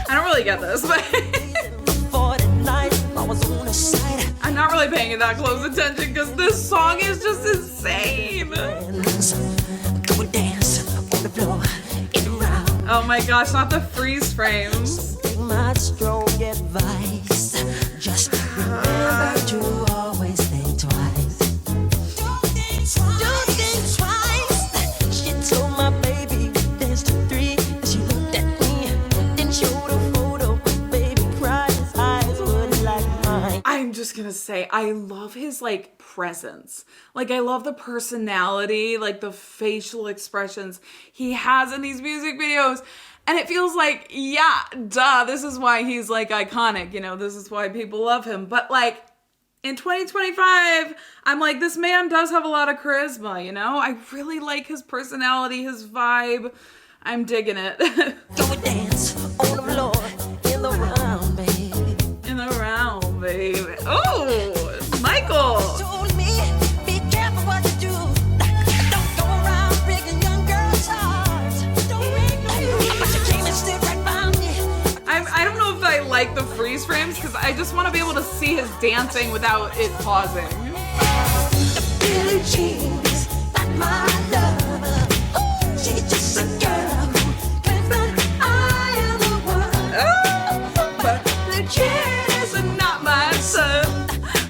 I don't really get this, but For the night, I was on the side. I'm not really paying that close attention because this song is just insane. Go and dance on the floor and around. Oh my gosh, not the freeze frames. Take my strong advice. Just remember to always think twice. Don't think twice. She told my baby dance to 3. She looked at me, then showed a photo. Baby cried, his eyes were like mine. I'm just gonna say, I love his like presence. Like, I love the personality, like the facial expressions he has in these music videos. And it feels like, yeah, duh, this is why he's like iconic, you know, this is why people love him. But like, in 2025, I'm like, this man does have a lot of charisma, you know? I really like his personality, his vibe. I'm digging it. Go and dance on the floor in the round, baby. In the round, baby. Oh, Michael. Told me, be careful what you do. Don't go around breaking young girls' hearts. Don't break no. But you came and stood right by me. I don't know if I like the freeze freeze frames because I just want to be able to see his dancing without it pausing. Billie Jean's not my lover. She's just a girl who claims that I am the one. Oh, but the kid is not my son.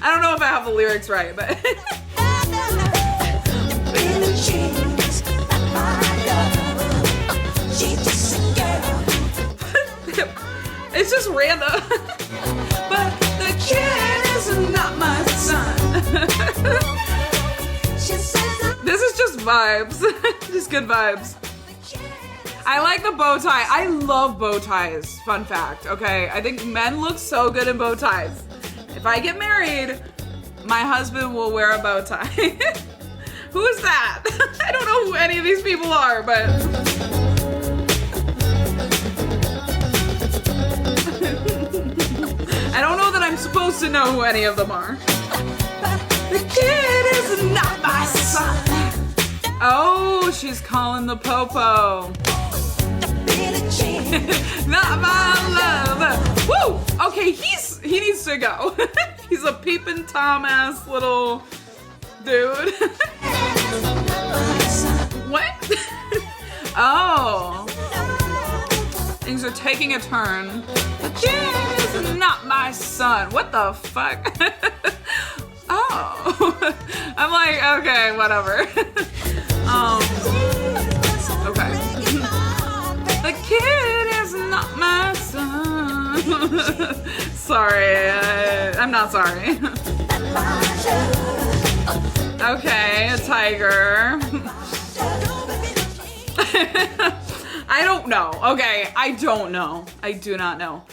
I don't know if I have the lyrics right, but Billie Jean's not my lover. She's just a girl. it's just random. But the kid is not my son. She says I'm This is just vibes. Just good vibes. I like the bow tie. I love bow ties. Fun fact, okay? I think men look so good in bow ties. If I get married, my husband will wear a bow tie. Who is that? I don't know who any of these people are, but... I don't know that I'm supposed to know who any of them are. The kid is not my son. Oh, she's calling the popo. Billie Jean. Not my lover. Woo! Okay, he needs to go. He's a peeping Tom ass little dude. What? Oh. Things are taking a turn. The kid is not my son. What the fuck? Oh. I'm like, okay, whatever. Okay. The kid is not my son. Sorry, I'm not sorry. Okay, a tiger. I don't know. Okay, I don't know. I do not know.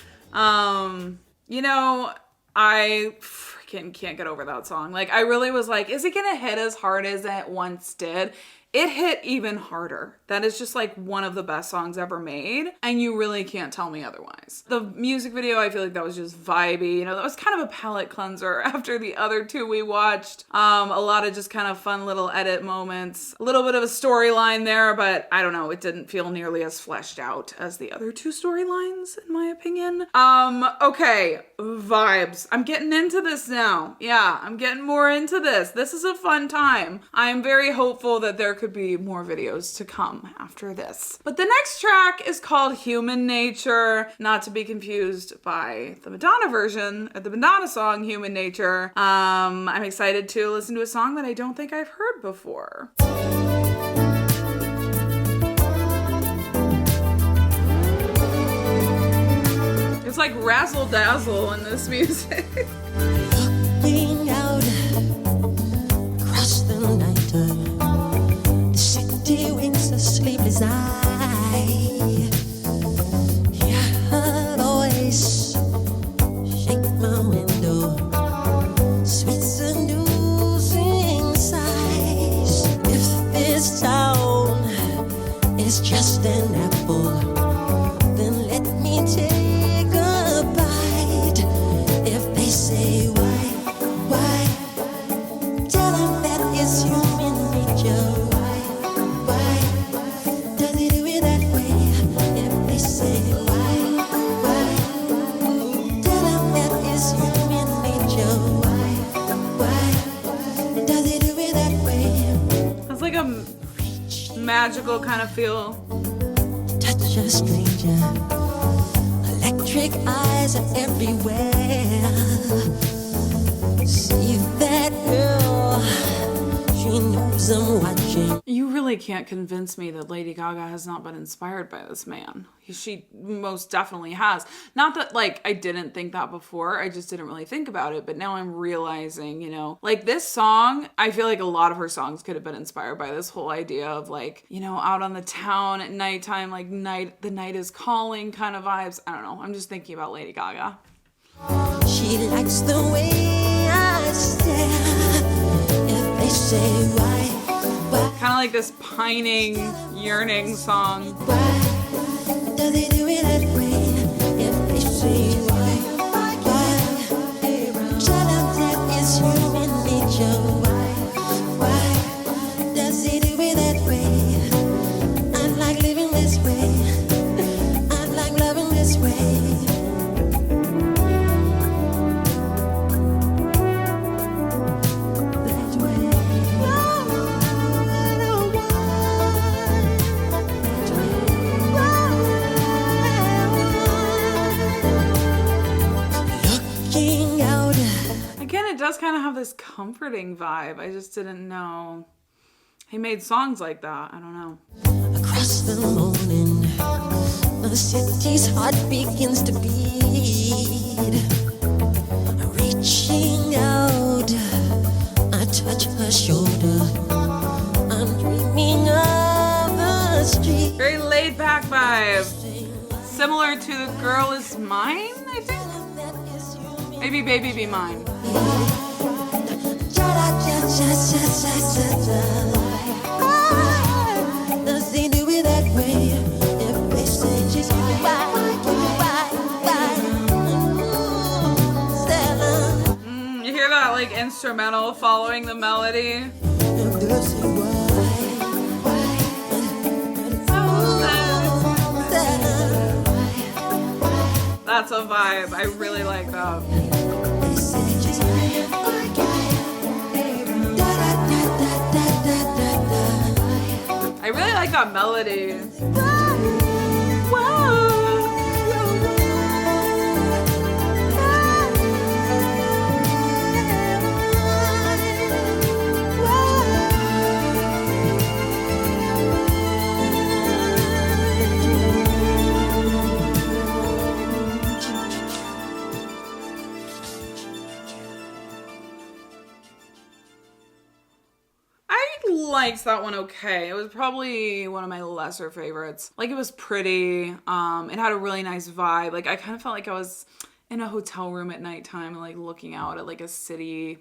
You know, I freaking can't get over that song. Like, I really was like, is it gonna hit as hard as it once did? It hit even harder. That is just like one of the best songs ever made, and you really can't tell me otherwise. The music video, I feel like that was just vibey. You know, that was kind of a palate cleanser after the other two we watched. A lot of just kind of fun little edit moments. A little bit of a storyline there, but I don't know, it didn't feel nearly as fleshed out as the other two storylines, in my opinion. Okay, vibes. I'm getting into this now. Yeah, I'm getting more into this. This is a fun time. I'm very hopeful that there could be more videos to come after this. But the next track is called Human Nature, not to be confused by the Madonna version, or the Madonna song Human Nature. I'm excited to listen to a song that I don't think I've heard before. It's like razzle dazzle in this music. Looking out across the night. She winks a sleepless eye. Hear her voice shake my window. Sweet seducing sighs. If this town is just an apple, then let me take a bite. If they say why, tell them that it's human nature. Magical kind of feel. Touch a stranger. Electric eyes are everywhere. See that girl. She knows I'm watching. You really can't convince me that Lady Gaga has not been inspired by this man. She most definitely has. Not that, like, I didn't think that before. I just didn't really think about it. But now I'm realizing, you know, like this song, I feel like a lot of her songs could have been inspired by this whole idea of, like, you know, out on the town at nighttime, like the night is calling kind of vibes. I don't know. I'm just thinking about Lady Gaga. She likes the way I stare. If they say why? Kind of like this pining, yearning song. Why do they do it that way? If they say why? Tell them that it's human nature. Why does he do it that way? I like living this way. I like loving this way. does kind of have this comforting vibe. I just didn't know he made songs like that. I don't know. Across the morning, the city's heart begins to beat. Reaching out, I touch her shoulder. I'm dreaming of a street. Very laid back vibe. Similar to The Girl Is Mine, I think. Maybe Baby Be Mine. Nothing do it that way. If they say just You hear that like instrumental following the melody? That's a vibe. I really like that. I really like that melody. Liked that one okay. It was probably one of my lesser favorites. Like, it was pretty. It had a really nice vibe. Like, I kind of felt like I was in a hotel room at nighttime and like looking out at like a city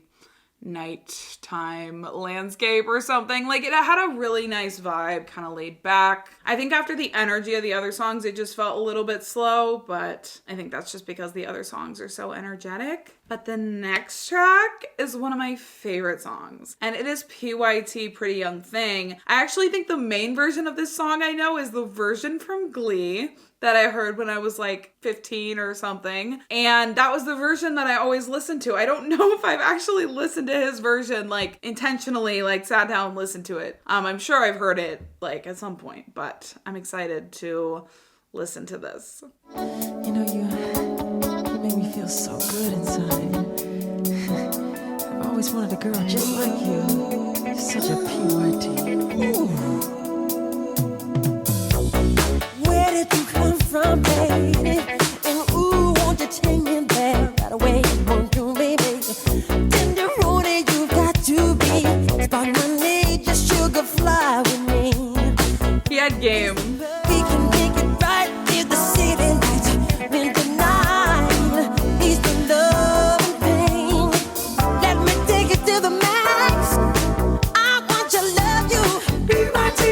nighttime landscape or something. Like, it had a really nice vibe, kind of laid back. I think after the energy of the other songs, it just felt a little bit slow, but I think that's just because the other songs are so energetic. But the next track is one of my favorite songs, and it is P.Y.T. Pretty Young Thing. I actually think the main version of this song I know is the version from Glee that I heard when I was like 15 or something. And that was the version that I always listened to. I don't know if I've actually listened to his version, like intentionally, like sat down and listened to it. I'm sure I've heard it like at some point, but I'm excited to listen to this. You know, you make me feel so good inside. I've always wanted a girl just like you. You're such a P.Y.T. Ooh. Where did you come from, baby? And ooh, won't you take me there right away? Won't you, baby? Tender roadie, you got to be. Spark my need, just sugar fly with me. He had game. We can make it right in the city lights. Winter night, ease the love and pain. Let me take it to the max. I want to love you.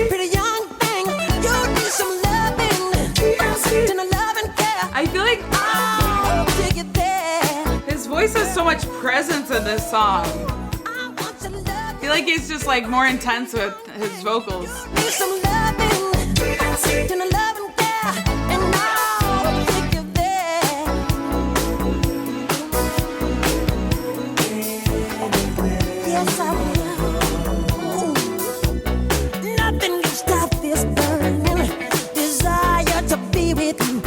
Pretty young thing. You need some loving. And a love and care. I feel like I'll take it there. his voice has so much presence in this song. I want to love I feel like he's just like more intense with his vocals. you. Need some loving. And a love and care. And I'll take you there. Yes, I will. Nothing can stop this burning desire to be with you.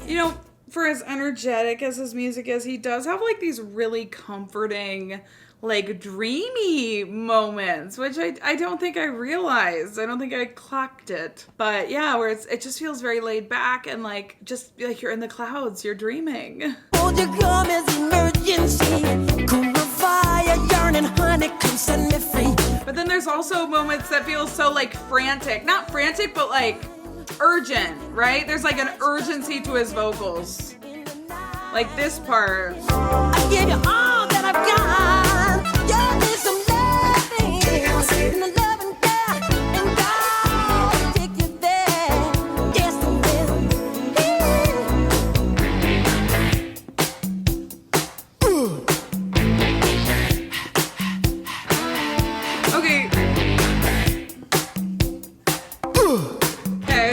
You know, for as energetic as his music is, he does have like these really comforting, like dreamy moments, which I don't think I realized. I don't think I clocked it. But yeah, where it just feels very laid back and like just like you're in the clouds, you're dreaming. Won't you come as emergency? Cool my fire, yearning, honey, come set me free. But then there's also moments that feel so like frantic. Not frantic, but like urgent, right? There's like an urgency to his vocals. Like this part. I give you all that I've got. You need some loving, and a love and care, and God will take you there. Yes, I will. Okay. Okay.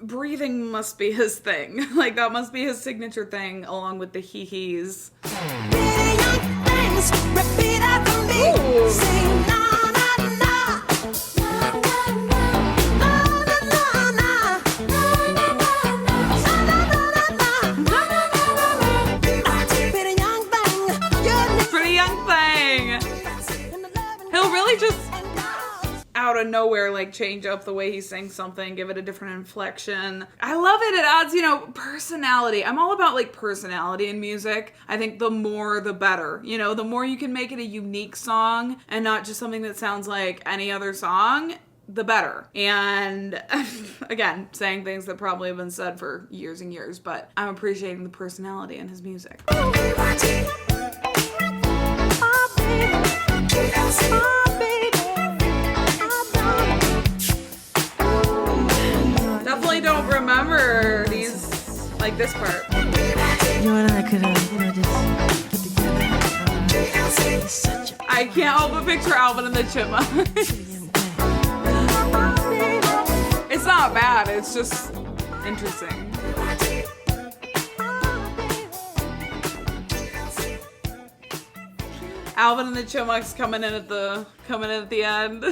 Breathing must be his thing. Like that must be his signature thing, along with the hee-hees. Pretty young things, repeat after me. Ooh. Sing na na na. Na na na na. Pretty young thing, you nowhere, like change up the way he sings something, give it a different inflection. I love it. It adds, you know, personality. I'm all about like personality in music. I think the more the better. You know, the more you can make it a unique song and not just something that sounds like any other song, the better. And again, saying things that probably have been said for years and years, but I'm appreciating the personality in his music. Definitely don't remember these, like this part. You and I could, just put together. Such a I can't help but picture Alvin and the Chipmunks. It's not bad, it's just interesting. Alvin and the Chipmunks coming in at the end.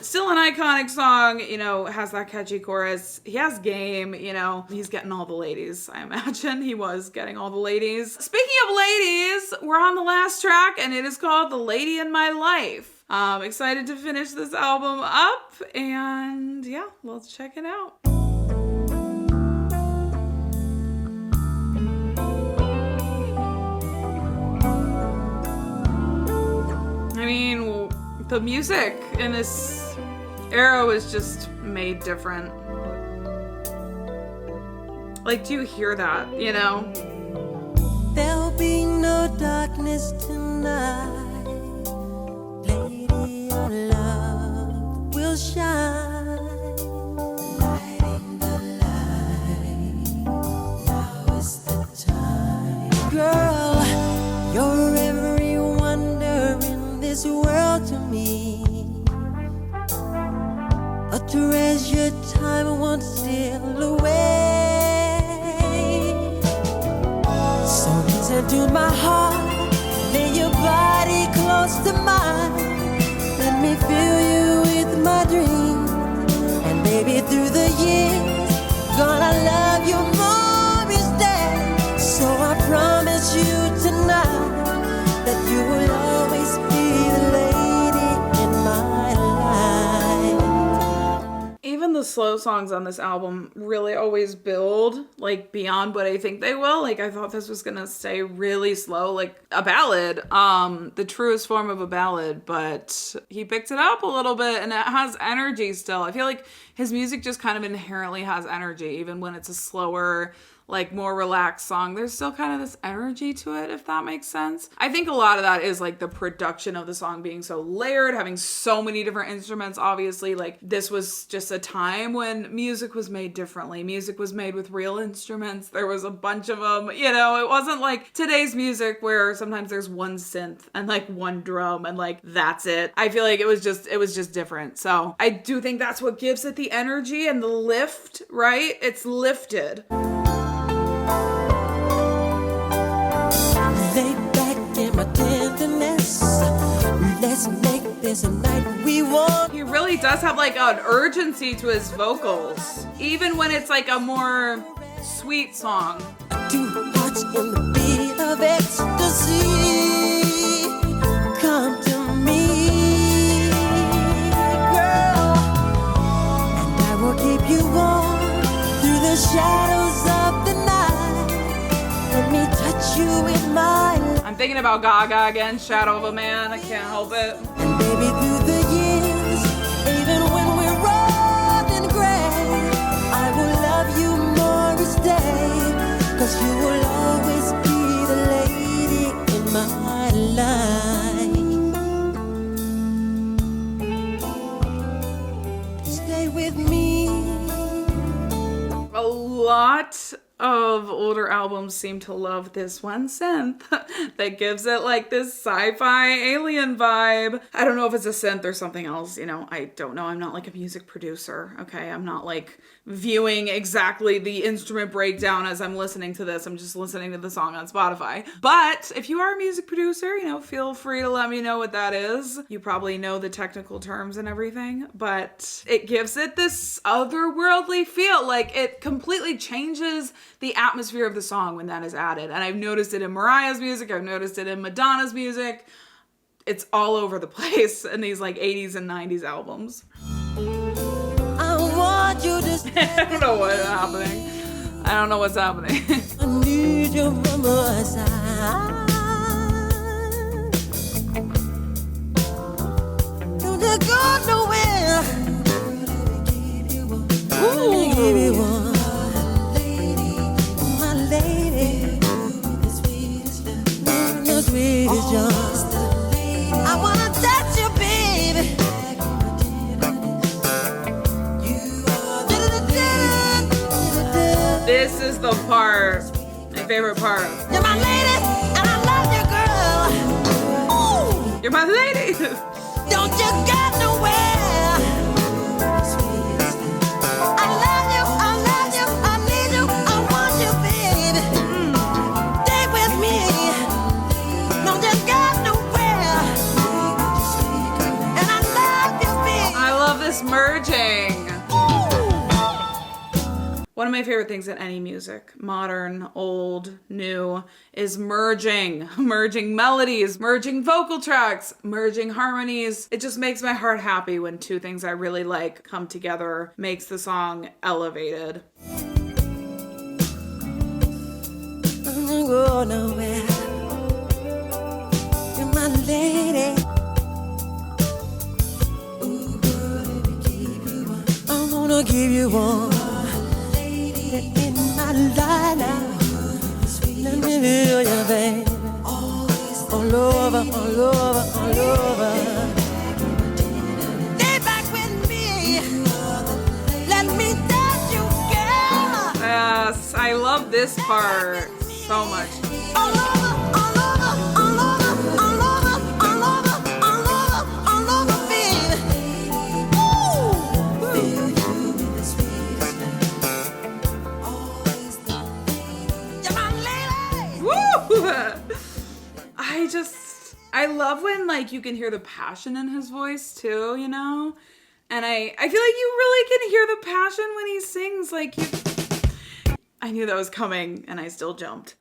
Still an iconic song, you know, has that catchy chorus. He has game, you know, he's getting all the ladies. I imagine he was getting all the ladies. Speaking of ladies, we're on the last track and it is called The Lady in My Life. I'm excited to finish this album up and yeah, let's check it out. I mean, the music in this era was just made different. Like, do you hear that, you know? There'll be no darkness tonight. Lady, our love will shine. Lighting the light. Now is the time. Girl, you're every wonder in this world to me. A treasured time won't steal away. So listen to my heart, lay your body close to mine. Let me fill you with my dreams. And baby, through the years, gonna love you more each day. So I promise you tonight that you will always be the lady in my life. Even the slow songs on this album really always build, like, beyond what I think they will. Like, I thought this was gonna stay really slow, like a ballad, the truest form of a ballad, but he picked it up a little bit and it has energy still. I feel like his music just kind of inherently has energy, even when it's a slower, like more relaxed song. There's still kind of this energy to it, if that makes sense. I think a lot of that is like the production of the song being so layered, having so many different instruments. Obviously, like this was just a time when music was made differently. Music was made with real instruments. There was a bunch of them, you know, it wasn't like today's music where sometimes there's one synth and like one drum and like that's it. I feel like it was just different. So I do think that's what gives it the energy and the lift, right? It's lifted. Lay back in my tenderness. Let's make this a night we want. He really does have like an urgency to his vocals, even when it's like a more sweet song. Two hearts in the beat of ecstasy. Come to me, girl, and I will keep you warm through the shadows of the night. Let me touch you with my life. I'm thinking about Gaga again, Shadow of a Man. I can't help it. And baby, through the years, even when we're old and gray, I will love you more each day. 'Cause you will always be the lady in my life. Stay with me. A lot of older albums seem to love this one synth that gives it like this sci-fi alien vibe. I don't know if it's a synth or something else, you know, I don't know. I'm not like a music producer, okay? I'm not like viewing exactly the instrument breakdown as I'm listening to this. I'm just listening to the song on Spotify. But if you are a music producer, you know, feel free to let me know what that is. You probably know the technical terms and everything, but it gives it this otherworldly feel. Like it completely changes the atmosphere of the song when that is added. And I've noticed it in Mariah's music. I've noticed it in Madonna's music. It's all over the place in these like 80s and 90s albums. I want you to stay. I don't know what's happening. I don't know what's happening. I need you by my side. Don't you go nowhere. Ooh. Let me give you one. My lady. The sweetest joy. I wanna touch you, baby. This is the part, my favorite part. You're my lady, and I love you, girl. Ooh. You're my lady. Don't you go nowhere. I love you, I need you, I want you, baby. Stay with me. Don't you go nowhere. And I love you, baby. I love this merging. One of my favorite things in any music, modern, old, new, is merging. Merging melodies, merging vocal tracks, merging harmonies. It just makes my heart happy when two things I really like come together, makes the song elevated. Don't go nowhere. You're my lady. Ooh, I'm gonna give you one. In my life now, let me feel you, baby. All over, all over, all over. Stay back with me. Let me touch you, girl. Yes, I love this part so much. All over, all over, all over, all over, all over, all over, all over, baby. I love when like you can hear the passion in his voice too, you know? And I feel like you really can hear the passion when he sings. Like I knew that was coming and I still jumped.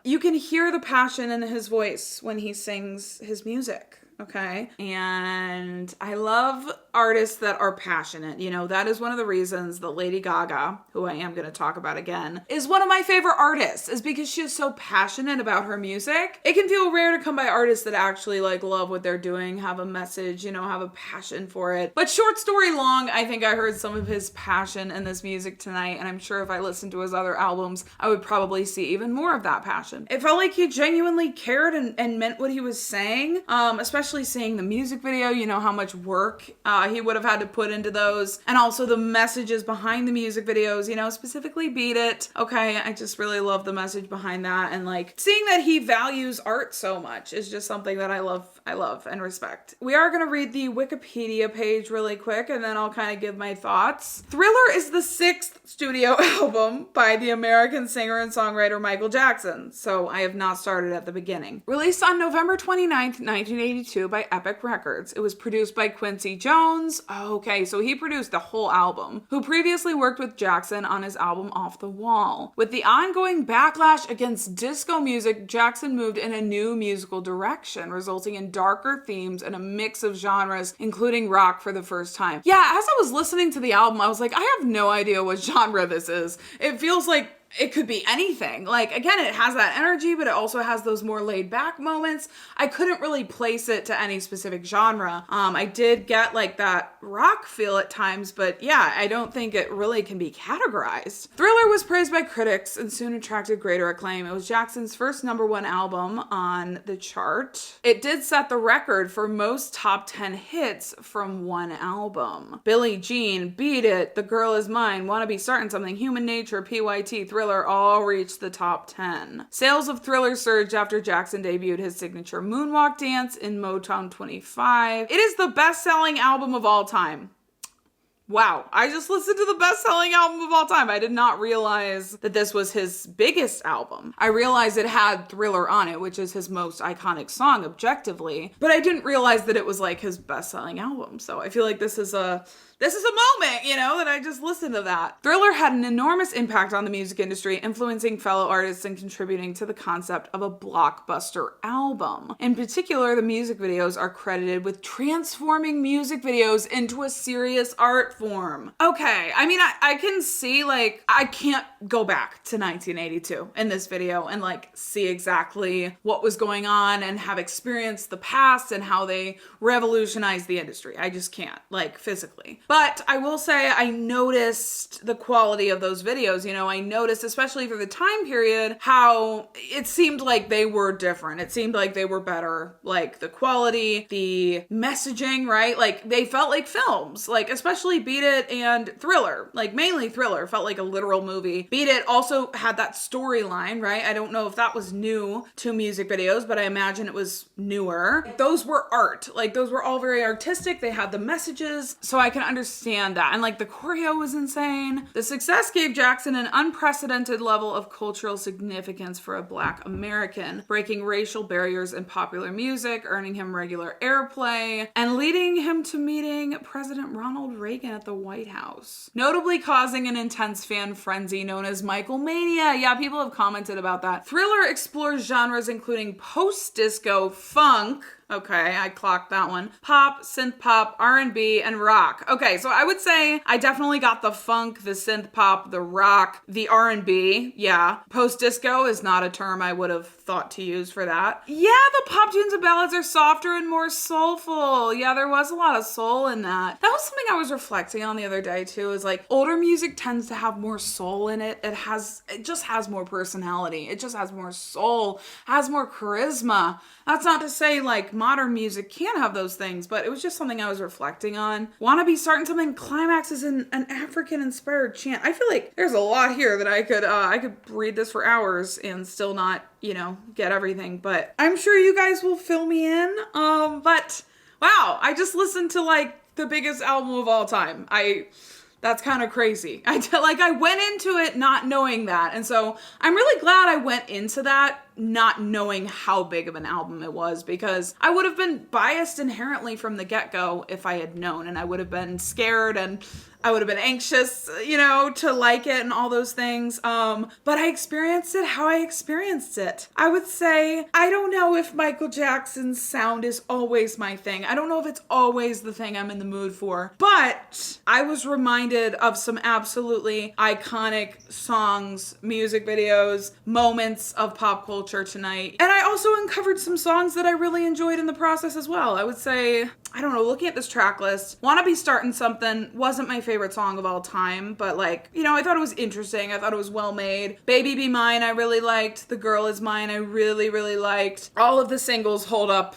You can hear the passion in his voice when he sings his music. Okay. And I love artists that are passionate. You know, that is one of the reasons that Lady Gaga, who I am going to talk about again, is one of my favorite artists, is because she is so passionate about her music. It can feel rare to come by artists that actually like love what they're doing, have a message, you know, have a passion for it. But short story long, I think I heard some of his passion in this music tonight. And I'm sure if I listened to his other albums, I would probably see even more of that passion. It felt like he genuinely cared and meant what he was saying, especially seeing the music video, you know, how much work he would have had to put into those, and also the messages behind the music videos, you know, specifically Beat It. Okay, I just really love the message behind that, and like seeing that he values art so much is just something that I love and respect. We are going to read the Wikipedia page really quick, and then I'll kind of give my thoughts. Thriller is the 6th studio album by the American singer and songwriter Michael Jackson, so I have not started at the beginning. Released on November 29th, 1982 by Epic Records. It was produced by Quincy Jones. Okay, so he produced the whole album, who previously worked with Jackson on his album Off the Wall. With the ongoing backlash against disco music, Jackson moved in a new musical direction, resulting in darker themes and a mix of genres, including rock for the first time. Yeah, as I was listening to the album, I was like, I have no idea what genre this is. It feels like it could be anything. Like, again, it has that energy, but it also has those more laid back moments. I couldn't really place it to any specific genre. I did get like that rock feel at times, but yeah, I don't think it really can be categorized. Thriller was praised by critics and soon attracted greater acclaim. It was Jackson's first #1 album on the chart. It did set the record for most top 10 hits from one album. Billie Jean, Beat It, The Girl Is Mine, Wanna Be Startin' Something, Human Nature, P.Y.T, Thriller all reached the top 10. Sales of Thriller surged after Jackson debuted his signature moonwalk dance in Motown 25. It is the best-selling album of all time. Wow, I just listened to the best-selling album of all time. I did not realize that this was his biggest album. I realized it had Thriller on it, which is his most iconic song objectively, but I didn't realize that it was like his best-selling album. So I feel like this is a this is a moment, you know, that I just listened to that. Thriller had an enormous impact on the music industry, influencing fellow artists and contributing to the concept of a blockbuster album. In particular, the music videos are credited with transforming music videos into a serious art form. Okay, I mean, I can see, like, I can't go back to 1982 in this video and, like, see exactly what was going on and have experienced the past and how they revolutionized the industry. I just can't, like, physically. But I will say I noticed the quality of those videos. You know, I noticed, especially for the time period, how it seemed like they were different. It seemed like they were better. Like, the quality, the messaging, right? Like, they felt like films. Like, especially Beat It and Thriller. Like, mainly Thriller felt like a literal movie. Beat It also had that storyline, right? I don't know if that was new to music videos, but I imagine it was newer. Those were art. Like, those were all very artistic. They had the messages, so I can understand that. And, like, the choreo was insane. The success gave Jackson an unprecedented level of cultural significance for a Black American, breaking racial barriers in popular music, earning him regular airplay, and leading him to meeting President Ronald Reagan at the White House, notably causing an intense fan frenzy known as Michael Mania. Yeah, people have commented about that. Thriller explores genres including post-disco, funk, okay, I clocked that one, pop, synth pop, R&B, and rock. Okay, so I would say I definitely got the funk, the synth pop, the rock, the R&B, yeah. Post-disco is not a term I would have thought to use for that. Yeah, the pop tunes and ballads are softer and more soulful. Yeah, there was a lot of soul in that. That was something I was reflecting on the other day too, is like older music tends to have more soul in it. It just has more personality. It just has more soul, has more charisma. That's not to say like modern music can't have those things, but it was just something I was reflecting on. Wanna Be Startin' Something climaxes in an African-inspired chant. I feel like there's a lot here that I could read this for hours and still not, you know, get everything, but I'm sure you guys will fill me in. But wow, I just listened to like the biggest album of all time. That's kind of crazy. I went into it not knowing that. And so I'm really glad I went into that not knowing how big of an album it was, because I would have been biased inherently from the get-go if I had known, and I would have been scared and I would have been anxious, you know, to like it and all those things. But I experienced it how I experienced it. I would say, I don't know if Michael Jackson's sound is always my thing. I don't know if it's always the thing I'm in the mood for, but I was reminded of some absolutely iconic songs, music videos, moments of pop culture tonight. And I also uncovered some songs that I really enjoyed in the process as well. I would say, I don't know, looking at this track list, Wanna Be Startin' Something wasn't my favorite song of all time, but like, you know, I thought it was interesting. I thought it was well made. Baby Be Mine, I really liked. The Girl Is Mine, I really, really liked. All of the singles hold up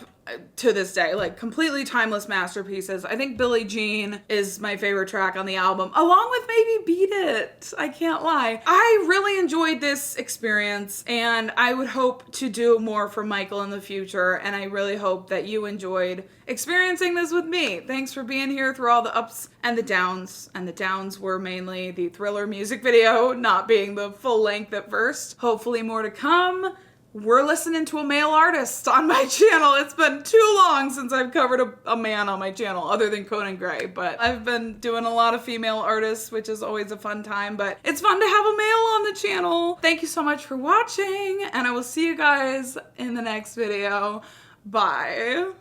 to this day, like completely timeless masterpieces. I think Billie Jean is my favorite track on the album, along with maybe Beat It. I can't lie. I really enjoyed this experience, and I would hope to do more for Michael in the future, and I really hope that you enjoyed experiencing this with me. Thanks for being here through all the ups and the downs, and the downs were mainly the Thriller music video not being the full length at first. Hopefully more to come. We're listening to a male artist on my channel. It's been too long since I've covered a man on my channel, other than Conan Gray, but I've been doing a lot of female artists, which is always a fun time, but it's fun to have a male on the channel. Thank you so much for watching, and I will see you guys in the next video. Bye.